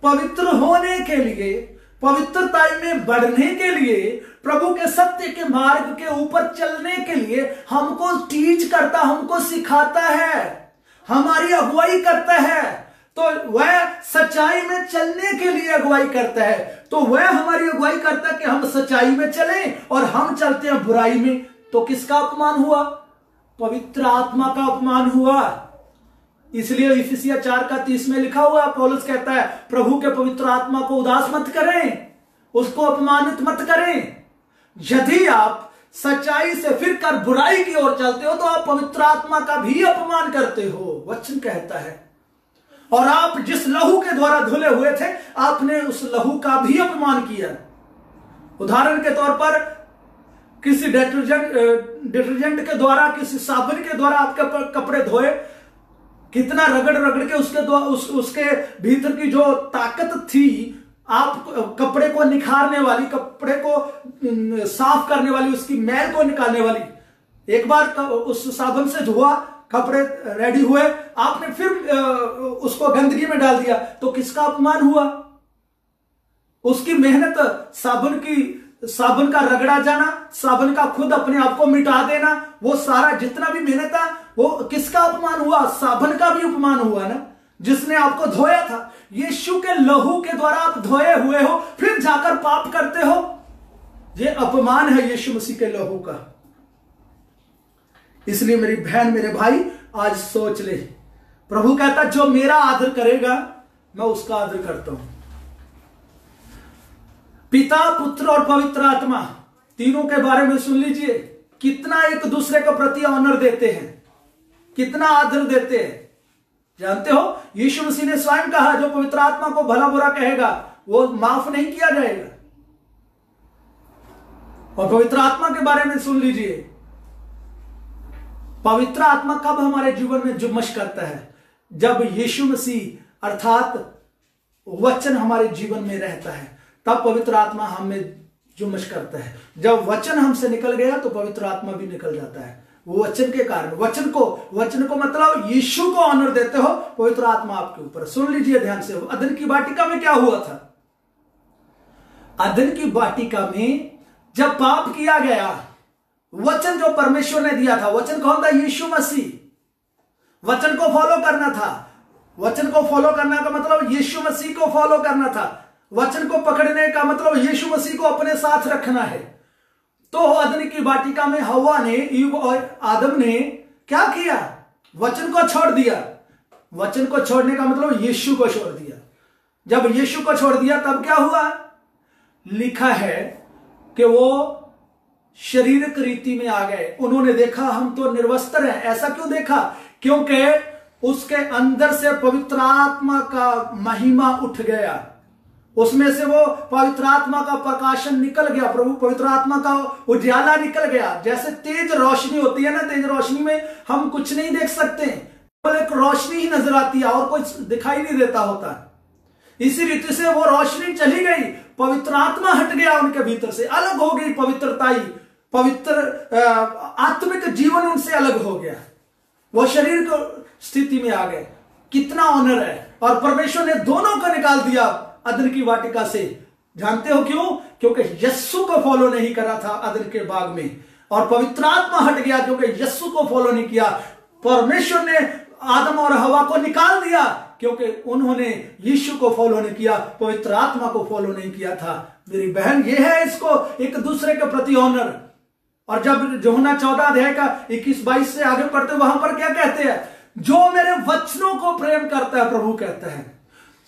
पवित्र होने के लिए, पवित्रता में बढ़ने के लिए, प्रभु के सत्य के मार्ग के ऊपर चलने के लिए हमको टीच करता, हमको सिखाता है, हमारी अगुवाई करता है। तो वह सच्चाई में चलने के लिए अगुवाई करता है, तो वह हमारी अगुवाई करता है कि हम सच्चाई में चलें, और हम चलते हैं बुराई में। तो किसका अपमान हुआ? पवित्र आत्मा का अपमान हुआ। इसलिए इफिसिया 4:30 में लिखा हुआ, पौलुस कहता है प्रभु के पवित्र आत्मा को उदास मत करें, उसको अपमानित मत करें। यदि आप सच्चाई से फिर कर बुराई की ओर चलते हो तो आप पवित्र आत्मा का भी अपमान करते हो, वचन कहता है। और आप जिस लहू के द्वारा धुले हुए थे, आपने उस लहू का भी अपमान किया। उदाहरण के तौर पर किसी डिटर्जेंट के द्वारा, किसी साबुन के द्वारा आपके कपड़े धोए, कितना रगड़ रगड़ के उसके भीतर की जो ताकत थी, आप कपड़े को निखारने वाली, कपड़े को साफ करने वाली, उसकी मैल को निकालने वाली, एक बार उस साबुन से धोआ, कपड़े रेडी हुए, आपने फिर उसको गंदगी में डाल दिया, तो किसका अपमान हुआ? उसकी मेहनत, साबुन का रगड़ा जाना, साबुन का खुद अपने आप को मिटा देना, वो सारा जितना भी मेहनत था, वो किसका अपमान हुआ? साबुन का भी अपमान हुआ ना, जिसने आपको धोया था। यीशु के लहू के द्वारा आप धोए हुए हो, फिर जाकर पाप करते हो, ये अपमान है यीशु मसीह के लहू का। इसलिए मेरी बहन, मेरे भाई, आज सोच ले, प्रभु कहता जो मेरा आदर करेगा मैं उसका आदर करता हूं। पिता, पुत्र और पवित्र आत्मा, तीनों के बारे में सुन लीजिए, कितना एक दूसरे के प्रति ऑनर देते हैं, कितना आदर देते हैं। जानते हो, यीशु मसीह ने स्वयं कहा जो पवित्र आत्मा को भला बुरा कहेगा वो माफ नहीं किया जाएगा। और पवित्र आत्मा के बारे में सुन लीजिए, पवित्र आत्मा कब हमारे जीवन में जुम्मश करता है? जब यीशु मसीह अर्थात वचन हमारे जीवन में रहता है, तब पवित्र आत्मा हमें जुम्मश करता है। जब वचन हमसे निकल गया तो पवित्र आत्मा भी निकल जाता है। वो वचन के कारण, वचन को मतलब यीशु को ऑनर देते हो, पवित्र आत्मा आपके ऊपर। सुन लीजिए ध्यान से, अदन की वाटिका में क्या हुआ था? अदन की वाटिका में जब पाप किया गया, वचन जो परमेश्वर ने दिया था, वचन कौन था? यीशु मसीह। वचन को फॉलो करना था। वचन को फॉलो करना का मतलब यीशु मसीह को फॉलो करना था। वचन को पकड़ने का मतलब यीशु मसीह को अपने साथ रखना है। तो अदन की वाटिका में हव्वा ने, ईव और आदम ने क्या किया? वचन को छोड़ दिया। वचन को छोड़ने का मतलब यीशु को छोड़ दिया। जब यीशु को छोड़ दिया तब क्या हुआ? लिखा है कि वो शारीरिक रीति में आ गए। उन्होंने देखा हम तो निर्वस्त्र हैं। ऐसा क्यों देखा? क्योंकि उसके अंदर से पवित्र आत्मा का महिमा उठ गया, उसमें से वो पवित्र आत्मा का प्रकाशन निकल गया, प्रभु पवित्र आत्मा का उजाला निकल गया। जैसे तेज रोशनी होती है ना, तेज रोशनी में हम कुछ नहीं देख सकते, केवल एक रोशनी ही नजर आती है और कुछ दिखाई नहीं देता होता। इसी रीति से वो रोशनी चली गई, पवित्र आत्मा हट गया उनके भीतर से, अलग हो गई पवित्रताई, पवित्र आत्मिक जीवन उनसे अलग हो गया, वो शरीर को स्थिति में आ गए। कितना ऑनर है। और परमेश्वर ने दोनों को निकाल दिया अदन की वाटिका से। जानते हो क्यों? क्योंकि यस्सु को फॉलो नहीं करा था अदन के बाग में, और पवित्र आत्मा हट गया क्योंकि यस्सु को फॉलो नहीं किया। परमेश्वर ने आदम और हवा को निकाल दिया क्योंकि उन्होंने यीशु को फॉलो नहीं किया, पवित्र आत्मा को फॉलो नहीं किया था। मेरी बहन, ये है इसको एक दूसरे के प्रति ऑनर। और जब यूहन्ना 14 अध्याय का 21-22 से आगे पढ़ते वहां पर क्या कहते हैं? जो मेरे वचनों को प्रेम करता है, प्रभु कहता है,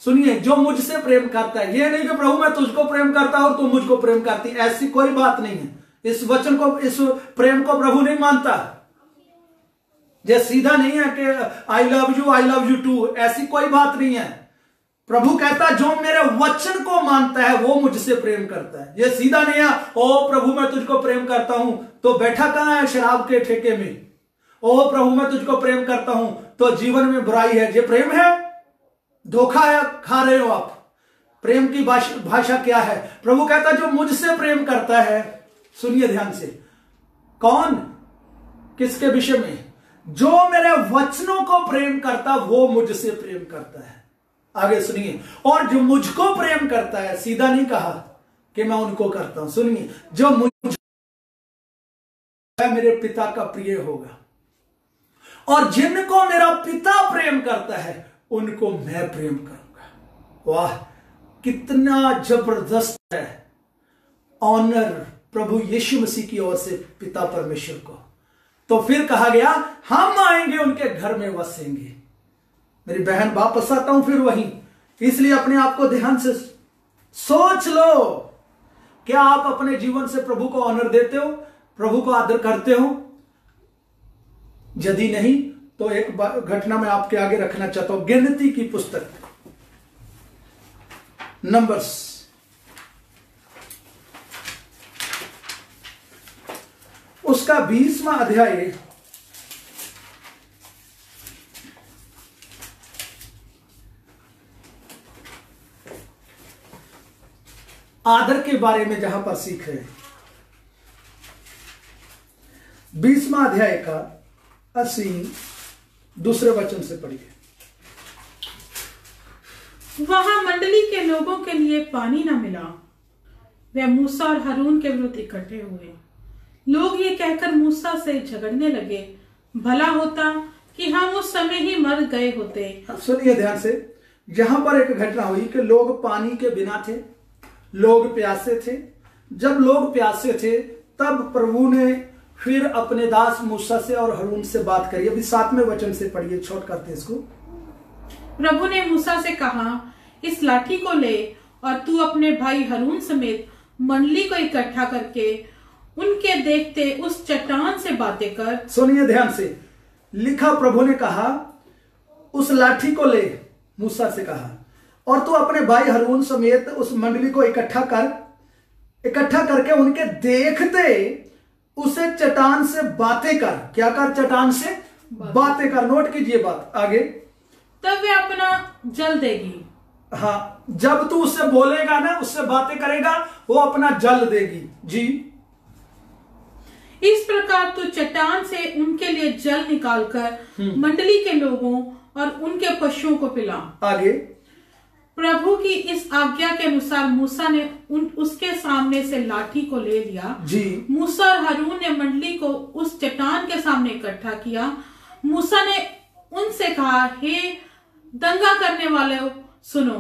सुनिए, जो मुझसे प्रेम करता है। ये नहीं कि प्रभु मैं तुझको प्रेम करता हूं तो मुझको प्रेम करती, ऐसी कोई बात नहीं है। इस वचन को, इस प्रेम को प्रभु नहीं मानता। ये सीधा नहीं है कि आई लव यू टू, ऐसी कोई बात नहीं है। प्रभु कहता जो मेरे वचन को मानता है वो मुझसे प्रेम करता है। ये सीधा नहीं है, ओ प्रभु मैं तुझको प्रेम करता हूं तो बैठा कहां है शराब के ठेके में, ओ प्रभु मैं तुझको प्रेम करता हूं तो जीवन में बुराई है। ये प्रेम है? धोखा खा रहे हो आप। प्रेम की भाषा क्या है? प्रभु कहता जो मुझसे प्रेम करता है, सुनिए ध्यान से, कौन, किसके विषय में? जो मेरे वचनों को प्रेम करता वो मुझसे प्रेम करता है। आगे सुनिए, और जो मुझको प्रेम करता है, सीधा नहीं कहा कि मैं उनको करता हूं, सुनिए, जो मुझ मेरे पिता का प्रिय होगा, और जिनको मेरा पिता प्रेम करता है उनको मैं प्रेम करूंगा। वाह, कितना जबरदस्त है ऑनर प्रभु यीशु मसीह की ओर से पिता परमेश्वर को। तो फिर कहा गया हम आएंगे उनके घर में वसेंगे। मेरी बहन, वापस आता हूं फिर वहीं, इसलिए अपने आप को ध्यान से सोच लो, क्या आप अपने जीवन से प्रभु को ऑनर देते हो, प्रभु को आदर करते हो? यदि नहीं तो एक घटना मैं आपके आगे रखना चाहता हूं। गिनती की पुस्तक नंबर्स, उसका 20वां अध्याय आदर के बारे में जहां पर सीख रहे हैं। 20वां अध्याय का 80 दूसरे वचन से पढ़िए। वहां मंडली के लोगों के लिए पानी न मिला, वे मूसा और हारून के विरुद्ध इकट्ठे हुए। लोग ये कहकर मूसा से झगड़ने लगे, भला होता कि हम उस समय ही मर गए होते। सुनिए ध्यान से, जहां पर एक घटना हुई कि लोग पानी के बिना थे, लोग प्यासे थे। जब लोग प्यासे थे तब प्रभु ने फिर अपने दास मूसा से और हारून से बात करी। अभी 7वें वचन से पढ़िए, छोट करते इसको। प्रभु ने मूसा से कहा, इस लाठी को ले और तू अपने भाई हारून समेत मंडली को इकट्ठा करके उनके देखते उस चट्टान से बातें कर। सुनिए ध्यान से, लिखा प्रभु ने कहा उस लाठी को ले, मूसा से कहा, और तू अपने भाई हारून समेत उस मंडली को इकट्ठा करके उनके देखते उसे चट्टान से बातें कर। क्या कर? चट्टान से बातें कर। नोट कीजिए बात आगे। तब वे अपना जल देगी। हाँ, जब तू उससे बोलेगा ना, उससे बातें करेगा, वो अपना जल देगी। जी, इस प्रकार तू चट्टान से उनके लिए जल निकालकर मंडली के लोगों और उनके पशुओं को पिला। आगे। प्रभु की इस आज्ञा के अनुसार मूसा ने उसके सामने से लाठी को ले लिया। जी। मूसा और हारून ने मंडली को उस चट्टान के सामने इकट्ठा किया। मूसा ने उनसे कहा, हे दंगा करने वाले, सुनो,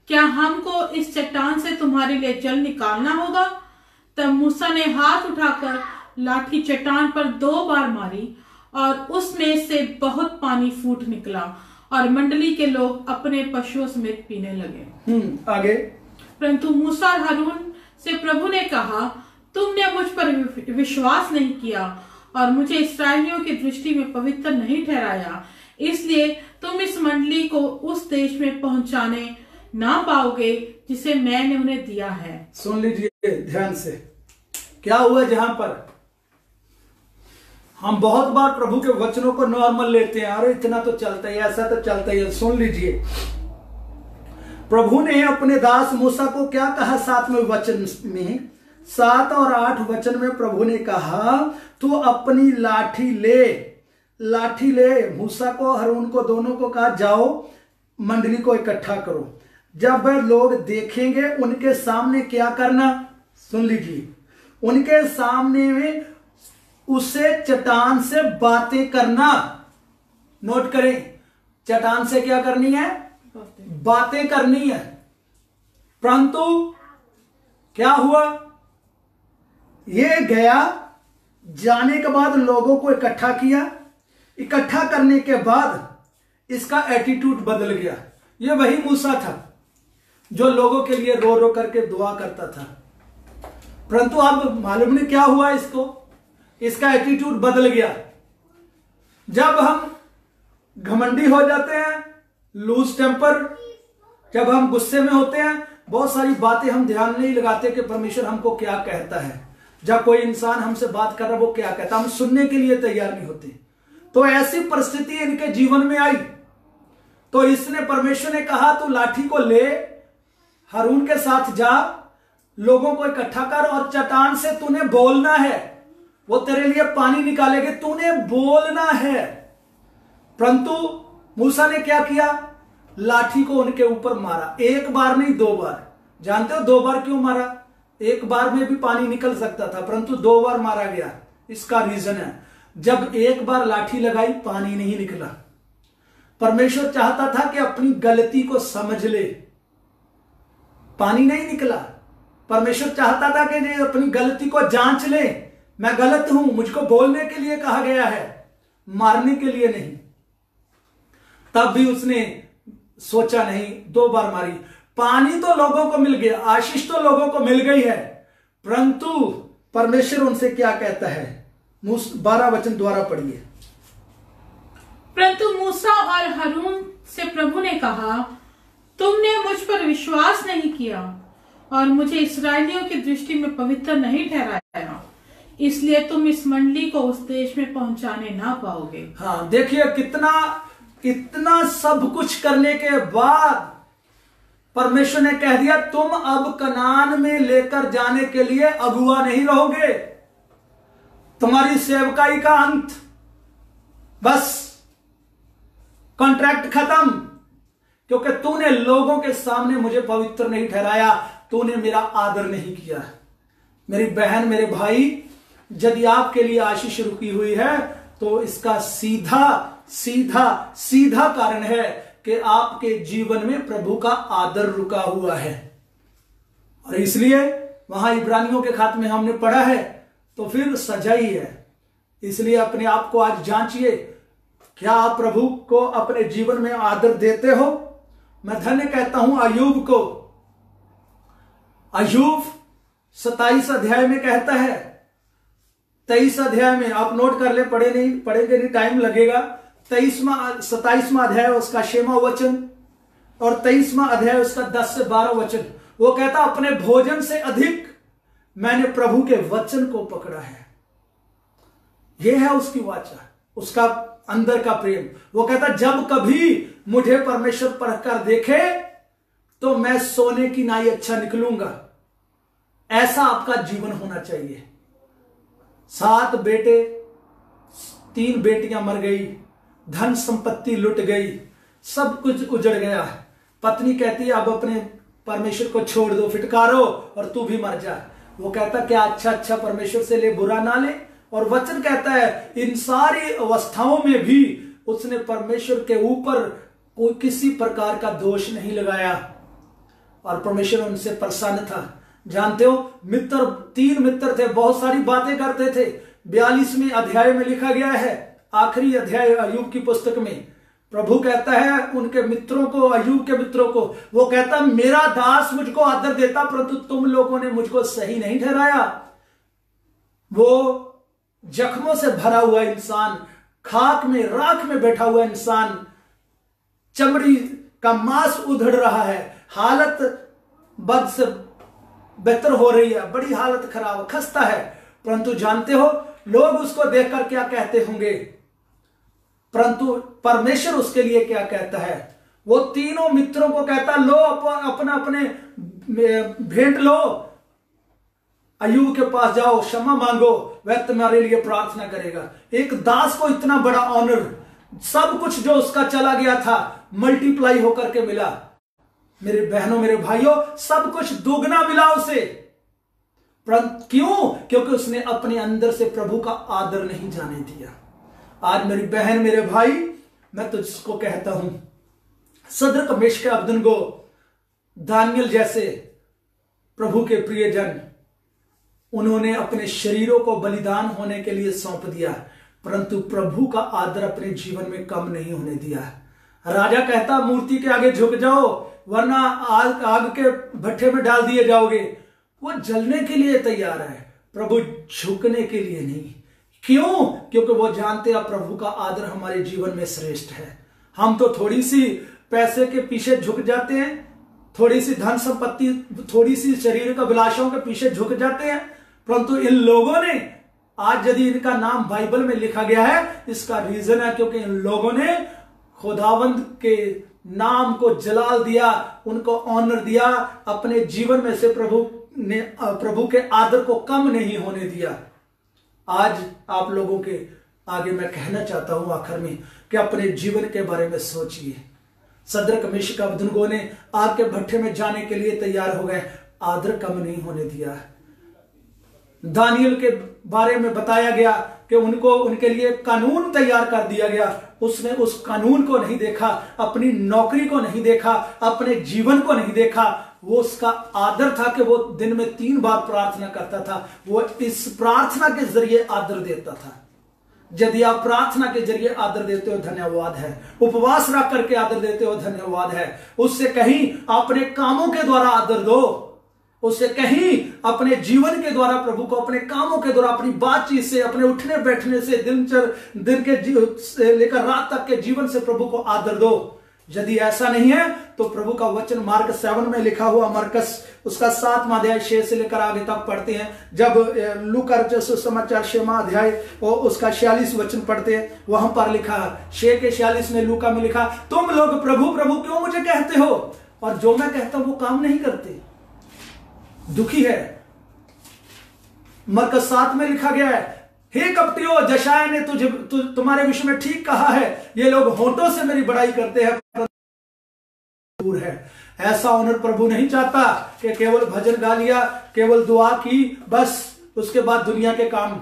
क्या हमको इस चट्टान से तुम्हारे लिए जल निकालना होगा? तब मूसा ने हाथ उठाकर लाठी चट्टान पर 2 बार मारी और उसमें से बहुत पानी फूट निकला और मंडली के लोग अपने पशुओं समेत पीने लगे। आगे। परंतु मूसा और हारून से प्रभु ने कहा, तुमने मुझ पर विश्वास नहीं किया और मुझे इस्राएलियों की दृष्टि में पवित्र नहीं ठहराया, इसलिए तुम इस मंडली को उस देश में पहुंचाने ना पाओगे जिसे मैंने उन्हें दिया है। सुन लीजिए ध्यान से, क्या हुआ? जहां पर हम बहुत बार प्रभु के वचनों को नॉर्मल लेते हैं, अरे इतना तो चलता है, ऐसा तो चलता ही है। सुन लीजिए, प्रभु ने अपने दास मूसा को क्या कहा 7वें वचन में, 7 और 8 वचन में प्रभु ने कहा, तू अपनी लाठी ले। मूसा को, हारून को, दोनों को कहा, जाओ मंडली को इकट्ठा करो। जब लोग देखेंगे उनके सामने क्या करना? सुन लीजिए, उनके सामने में उसे चट्टान से बातें करना। नोट करें, चट्टान से क्या करनी है? बातें करनी है। परंतु क्या हुआ? ये गया, जाने के बाद लोगों को इकट्ठा किया। इकट्ठा करने के बाद इसका एटीट्यूड बदल गया। ये वही मूसा था जो लोगों के लिए रो रो करके दुआ करता था, परंतु अब मालूम नहीं क्या हुआ इसका एटीट्यूड बदल गया। जब हम घमंडी हो जाते हैं, लूज टेम्पर, जब हम गुस्से में होते हैं, बहुत सारी बातें हम ध्यान नहीं लगाते कि परमेश्वर हमको क्या कहता है। जब कोई इंसान हमसे बात कर रहा है, वो क्या कहता है, हम सुनने के लिए तैयार नहीं होते। तो ऐसी परिस्थिति इनके जीवन में आई, तो इसने, परमेश्वर ने कहा, तू लाठी को ले, हारून के साथ जा, लोगों को इकट्ठा कर और चट्टान से तूने बोलना है, वो तेरे लिए पानी निकालेगी, तूने बोलना है। परंतु मूसा ने क्या किया? लाठी को उनके ऊपर मारा। एक बार नहीं, 2 बार। जानते हो 2 बार क्यों मारा? एक बार में भी पानी निकल सकता था, परंतु 2 बार मारा गया। इसका रीजन है, जब एक बार लाठी लगाई पानी नहीं निकला। परमेश्वर चाहता था कि अपनी गलती को समझ ले, पानी नहीं निकला। परमेश्वर चाहता था कि अपनी गलती को जांच ले, मैं गलत हूं, मुझको बोलने के लिए कहा गया है, मारने के लिए नहीं। तब भी उसने सोचा नहीं, 2 बार मारी। पानी तो लोगों को मिल गया, आशीष तो लोगों को मिल गई है, परंतु परमेश्वर उनसे क्या कहता है? 12 वचन द्वारा पढ़िए। परंतु मूसा और हारून से प्रभु ने कहा, तुमने मुझ पर विश्वास नहीं किया और मुझे इस्राएलियों की दृष्टि में पवित्र नहीं ठहराया, इसलिए तुम इस मंडली को उस देश में पहुंचाने ना पाओगे। हाँ, देखिए कितना सब कुछ करने के बाद परमेश्वर ने कह दिया, तुम अब कनान में लेकर जाने के लिए अगुआ नहीं रहोगे, तुम्हारी सेवकाई का अंत, बस कॉन्ट्रैक्ट खत्म, क्योंकि तूने लोगों के सामने मुझे पवित्र नहीं ठहराया, तूने मेरा आदर नहीं किया। मेरी बहन, मेरे भाई, यदि आपके लिए आशीष रुकी हुई है तो इसका सीधा सीधा सीधा कारण है कि आपके जीवन में प्रभु का आदर रुका हुआ है। और इसलिए वहां इब्रानियों के खाते में हमने पढ़ा है, तो फिर सजा ही है। इसलिए अपने आप को आज जांचिए, क्या आप प्रभु को अपने जीवन में आदर देते हो? मैं धन्य कहता हूं अय्यूब को। अय्यूब 27 अध्याय में कहता है, 23 अध्याय में, आप नोट कर ले, पढ़ेंगे नहीं, टाइम लगेगा। 27वां अध्याय उसका 6वां वचन और 23वां अध्याय उसका 10 से 12 वचन। वो कहता, अपने भोजन से अधिक मैंने प्रभु के वचन को पकड़ा है। यह है उसकी वाचा, उसका अंदर का प्रेम। वो कहता, जब कभी मुझे परमेश्वर परखकर देखे तो मैं सोने की नाई अच्छा निकलूंगा। ऐसा आपका जीवन होना चाहिए। 7 बेटे, 3 बेटियां मर गई, धन संपत्ति लुट गई, सब कुछ उजड़ गया। पत्नी कहती है, अब अपने परमेश्वर को छोड़ दो, फिटकारो और तू भी मर जा। वो कहता, क्या अच्छा परमेश्वर से ले, बुरा ना ले। और वचन कहता है, इन सारी अवस्थाओं में भी उसने परमेश्वर के ऊपर कोई किसी प्रकार का दोष नहीं लगाया और परमेश्वर उनसे प्रसन्न था। जानते हो, 3 मित्र थे, बहुत सारी बातें करते थे। 42वें अध्याय में लिखा गया है, आखिरी अध्याय अय्यूब की पुस्तक में, प्रभु कहता है उनके मित्रों को, अय्यूब के मित्रों को, वो कहता, मेरा दास मुझको आदर देता, परंतु तुम लोगों ने मुझको सही नहीं ठहराया। वो जख्मों से भरा हुआ इंसान, खाक में, राख में बैठा हुआ इंसान, चमड़ी का मांस उधड़ रहा है, हालत बद से बेहतर हो रही है, बड़ी हालत खराब, खस्ता है। परंतु जानते हो, लोग उसको देखकर क्या कहते होंगे, परंतु परमेश्वर उसके लिए क्या कहता है? वो तीनों मित्रों को कहता, लो अपना अपने भेंट लो, अय्यूब के पास जाओ, क्षमा मांगो, वह तुम्हारे लिए प्रार्थना करेगा। एक दास को इतना बड़ा ऑनर, सब कुछ जो उसका चला गया था मल्टीप्लाई होकर के मिला। मेरे बहनों, मेरे भाइयों, सब कुछ दोगुना मिला उसे। क्यों? क्योंकि उसने अपने अंदर से प्रभु का आदर नहीं जाने दिया। आज मेरी बहन, मेरे भाई, मैं तुझको कहता हूं, सदरक, मेशक, अबदनगो, दानियल जैसे प्रभु के प्रियजन, उन्होंने अपने शरीरों को बलिदान होने के लिए सौंप दिया, परंतु प्रभु का आदर अपने जीवन में कम नहीं होने दिया। राजा कहता, मूर्ति के आगे झुक जाओ, वरना आग के भट्ठे में डाल दिए जाओगे। वो जलने के लिए तैयार है, प्रभु झुकने के लिए नहीं। क्यों? क्योंकि वो जानते हैं प्रभु का आदर हमारे जीवन में श्रेष्ठ है। हम तो थोड़ी सी पैसे के पीछे झुक जाते हैं, थोड़ी सी धन संपत्ति, थोड़ी सी शरीर का अभिलाषाओं के पीछे झुक जाते हैं, परंतु इन लोगों ने, आज यदि इनका नाम बाइबल में लिखा गया है, इसका रीजन है क्योंकि इन लोगों ने खुदावंद के नाम को जलाल दिया, उनको ऑनर दिया, अपने जीवन में से प्रभु के आदर को कम नहीं होने दिया। आज आप लोगों के आगे मैं कहना चाहता हूं आखिर में कि अपने जीवन के बारे में सोचिए। सद्रक मेशक अबेदनगो ने आग के भट्ठे में जाने के लिए तैयार हो गए, आदर कम नहीं होने दिया। दानियल के बारे में बताया गया कि उनके लिए कानून तैयार कर दिया गया, उसने उस कानून को नहीं देखा, अपनी नौकरी को नहीं देखा, अपने जीवन को नहीं देखा। वो उसका आदर था कि वो दिन में 3 बार प्रार्थना करता था, वो इस प्रार्थना के जरिए आदर देता था। यदि आप प्रार्थना के जरिए आदर देते हो, धन्यवाद है। उपवास रख करके आदर देते हो, धन्यवाद है। उससे कहीं अपने कामों के द्वारा आदर दो, उससे कहीं अपने जीवन के द्वारा प्रभु को, अपने कामों के द्वारा, अपनी बातचीत से, अपने उठने बैठने से, दिन के से लेकर रात तक के जीवन से प्रभु को आदर दो। यदि ऐसा नहीं है तो प्रभु का वचन मार्क 7 में लिखा हुआ, मरकस उसका 7वां अध्याय 6 से लेकर आगे तक पढ़ते हैं। जब लूका सुसमाचार 6वां अध्याय और उसका 46 वचन पढ़ते हैं, वहां पर लिखा 6 के 46 में लूका में लिखा, तुम लोग प्रभु प्रभु क्यों मुझे कहते हो और जो मैं कहता हूं वो काम नहीं करते। दुखी है। मरकस 7 में लिखा गया है, हे कपटियों, जशाया ने तुम्हारे विषय में ठीक कहा है, ये लोग होंठों से मेरी बड़ाई करते हैं, दूर है। ऐसा ऑनर प्रभु नहीं चाहता कि केवल भजन गा लिया, केवल दुआ की, बस उसके बाद दुनिया के काम।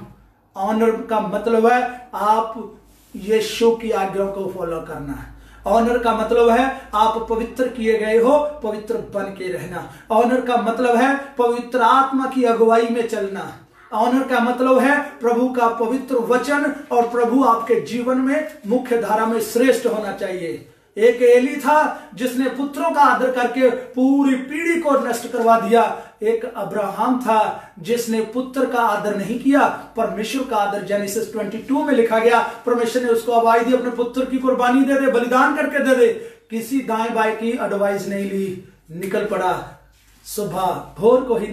ऑनर का मतलब है आप यीशु की आज्ञाओं को फॉलो करना है। ऑनर का मतलब है आप पवित्र किए गए हो, पवित्र बन के रहना। ऑनर का मतलब है पवित्र आत्मा की अगुवाई में चलना। ऑनर का मतलब है प्रभु का पवित्र वचन और प्रभु आपके जीवन में मुख्य धारा में श्रेष्ठ होना चाहिए। एक एली था जिसने पुत्रों का आदर करके पूरी पीढ़ी को नष्ट करवा दिया। एक अब्राहम था जिसने पुत्र का आदर नहीं किया, परमेश्वर का आदर। जेनेसिस 22 में लिखा गया, परमेश्वर ने उसको आवाज दी, अपने पुत्र की कुर्बानी दे दे, बलिदान करके दे दे। किसी दाएं बाएं की एडवाइस नहीं ली, निकल पड़ा। सुबह भोर को ही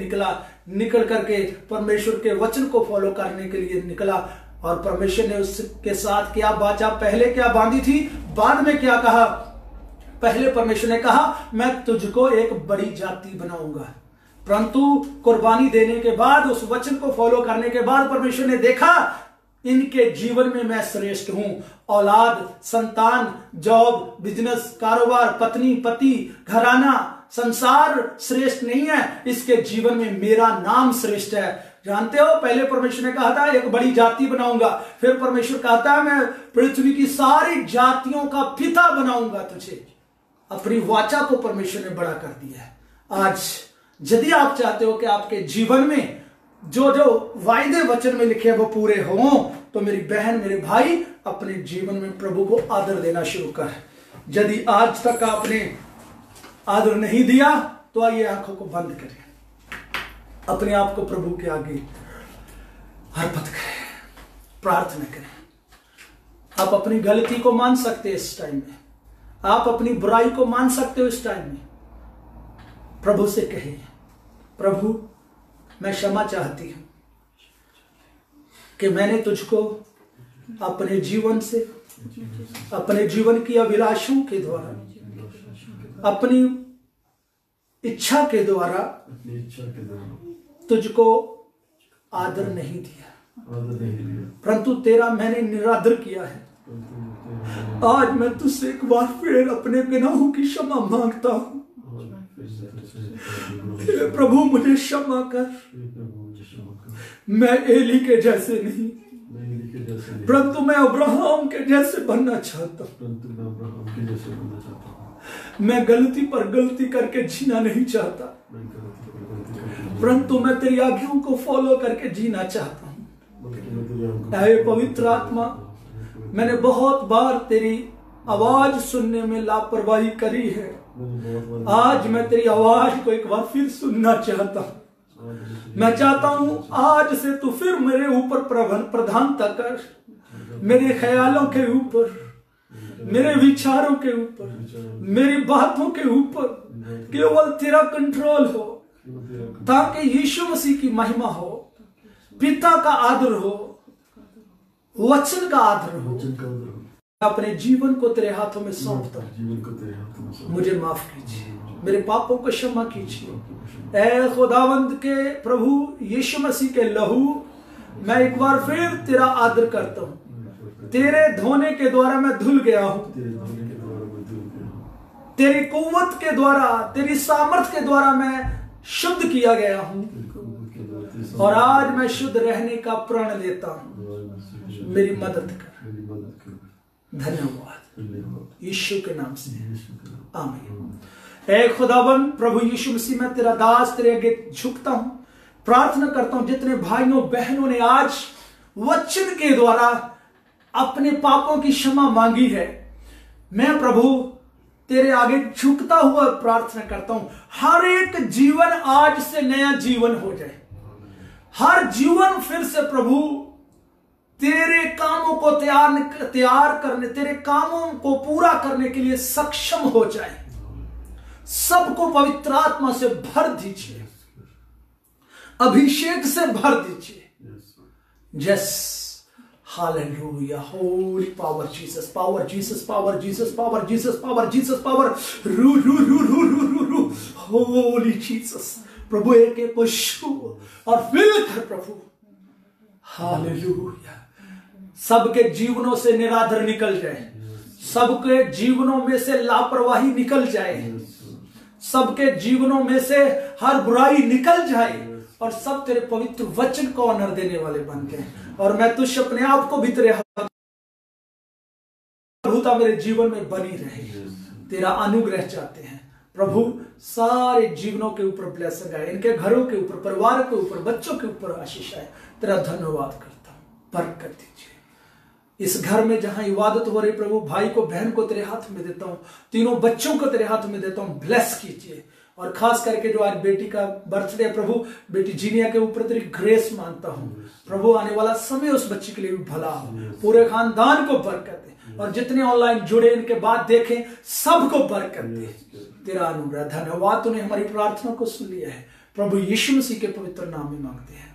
निकल करके परमेश्वर के वचन को फॉलो करने के लिए निकला। और परमेश्वर ने उसके साथ क्या बाचा, पहले क्या बांधी थी, बाद में क्या कहा। पहले परमेश्वर ने कहा मैं तुझको एक बड़ी जाति बनाऊंगा, परंतु कुर्बानी देने के बाद, उस वचन को फॉलो करने के बाद परमेश्वर ने देखा इनके जीवन में मैं श्रेष्ठ हूं। औलाद, संतान, जॉब, बिजनेस, कारोबार, पत्नी, पति, घराना, संसार श्रेष्ठ नहीं है, इसके जीवन में मेरा नाम श्रेष्ठ है। जानते हो, पहले परमेश्वर ने कहा था एक बड़ी जाति बनाऊंगा, फिर परमेश्वर कहता है मैं पृथ्वी की सारी जातियों का पिता बनाऊंगा तुझे। अपनी वाचा को परमेश्वर ने बड़ा कर दिया है। आज यदि आप चाहते हो कि आपके जीवन में जो जो वायदे वचन में लिखे हैं वो पूरे हों, तो मेरी बहन, मेरे भाई, अपने जीवन में प्रभु को आदर देना शुरू कर। यदि आज तक आपने आदर नहीं दिया तो आइए आंखों को बंद करें, अपने आप को प्रभु के आगे अर्पित करें, प्रार्थना करें। आप अपनी गलती को मान सकते हैं इस टाइम में, आप अपनी बुराई को मान सकते हो इस टाइम में। प्रभु से कहिए, प्रभु मैं क्षमा चाहती हूं कि मैंने तुझको अपने जीवन से, अपने जीवन की अभिलाषों के द्वारा, अपनी इच्छा के द्वारा तुझको आदर नहीं दिया, परंतु तेरा मैंने निरादर किया है। आज मैं तुझसे एक बार फिर अपने गुनाहों की क्षमा मांगता हूं। प्रभु मुझे क्षमा कर, मैं एली के जैसे नहीं, परंतु मैं अब्राहम के जैसे बनना चाहता हूं। मैं गलती पर गलती करके जीना नहीं चाहता, परंतु मैं तेरी आज्ञाओं को फॉलो करके जीना चाहता हूं। ऐ पवित्र आत्मा, मैंने बहुत बार तेरी आवाज सुनने में लापरवाही करी है। आज मैं तेरी आवाज को एक बार फिर सुनना चाहता हूं। मैं चाहता हूं आज से तू फिर मेरे ऊपर प्रधानता कर, मेरे ख्यालों के ऊपर, मेरे विचारों के ऊपर, मेरी बातों के ऊपर केवल तेरा कंट्रोल हो, ताकि यीशु मसीह की महिमा हो, पिता का आदर हो, वचन का आदर हो। अपने जीवन को तेरे हाथों में सौंपता हूं। मुझे माफ कीजिए, मेरे पापों को क्षमा कीजिए। ऐ खुदावंद के प्रभु यीशु मसीह के लहू, मैं एक बार फिर तेरा आदर करता हूं। तेरे धोने के द्वारा मैं धुल गया हूं। तेरी कुव्वत के द्वारा, तेरी सामर्थ के द्वारा मैं शुद्ध किया गया हूं और आज मैं शुद्ध रहने का प्रण लेता हूं। मेरी मदद कर। धन्यवाद यीशु के नाम से, आमीन। ऐ खुदाबंद प्रभु यीशु मसीह, मैं तेरा दास तेरे आगे झुकता हूं, प्रार्थना करता हूं जितने भाइयों बहनों ने आज वचन के द्वारा अपने पापों की क्षमा मांगी है, मैं प्रभु तेरे आगे झुकता हुआ प्रार्थना करता हूं, हर एक जीवन आज से नया जीवन हो जाए। हर जीवन फिर से प्रभु तेरे कामों को तैयार करने, तेरे कामों को पूरा करने के लिए सक्षम हो जाए। सबको पवित्र आत्मा से भर दीजिए, अभिषेक से भर दीजिए। Yes, hallelujah, Holi power Jesus, power Jesus, power Jesus, power Jesus, power Jesus, power रू रू रू रू रू रू रू होली जीसस। प्रभु एक एक को छू और फिल कर प्रभु। हालेलुया, सबके जीवनों से निरादर निकल जाए, सबके जीवनों में से लापरवाही निकल जाए, सबके जीवनों में से हर बुराई निकल जाए और सब तेरे पवित्र वचन को ऑनर देने वाले बन गए। और मैं तुझ अपने आप को भी तेरे हाथ प्रभुता मेरे जीवन में बनी रहे। तेरा अनुग्रह चाहते हैं प्रभु, सारे जीवनों के ऊपर ब्लेसिंग आए, इनके घरों के ऊपर, परिवार के ऊपर, बच्चों के ऊपर आशीष आए। तेरा धन्यवाद करता हूं, बरकत दीजिए इस घर में जहां इबादत हो रही। प्रभु भाई को, बहन को तेरे हाथ में देता हूं, तीनों बच्चों को तेरे हाथ में देता हूं, ब्लेस कीजिए। और खास करके जो आज बेटी का बर्थडे, प्रभु बेटी जीनिया के ऊपर तेरी ग्रेस मांगता हूं प्रभु, आने वाला समय उस बच्ची के लिए भी भला हो, पूरे खानदान को बरकत दे, और जितने ऑनलाइन जुड़े इनके बाद देखें सबको बरकत दे। तेरा अनुग्रह, धन्यवाद, तूने हमारी प्रार्थना को सुन लिया है प्रभु, यीशु मसीह के पवित्र नाम में मांगते हैं,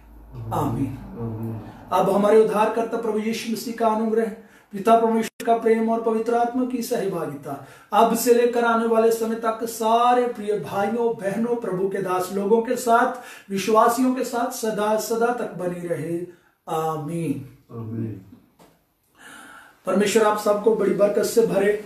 आमीन। अब हमारे उद्धारकर्ता प्रभु यीशु मसीह का अनुग्रह, पिता परमेश्वर का प्रेम और पवित्र आत्मा की सहभागिता अब से लेकर आने वाले समय तक सारे प्रिय भाइयों बहनों, प्रभु के दास लोगों के साथ, विश्वासियों के साथ सदा सदा तक बनी रहे, आमीन। परमेश्वर आप सबको बड़ी बरकत से भरे।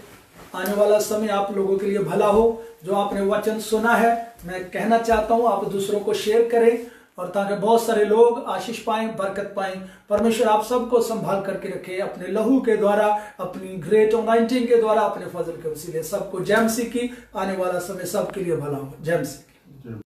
आने वाला समय आप लोगों के लिए भला हो। जो आपने वचन सुना है, मैं कहना चाहता हूं आप दूसरों को शेयर करें, और ताकि बहुत सारे लोग आशीष पाएं, बरकत पाएं। परमेश्वर आप सबको संभाल करके रखे, अपने लहू के द्वारा, अपनी ग्रेट अनॉइंटिंग के द्वारा, अपने फजल के वसीले सबको जय मसीह की। आने वाला समय सबके लिए भला हो। जय मसीह।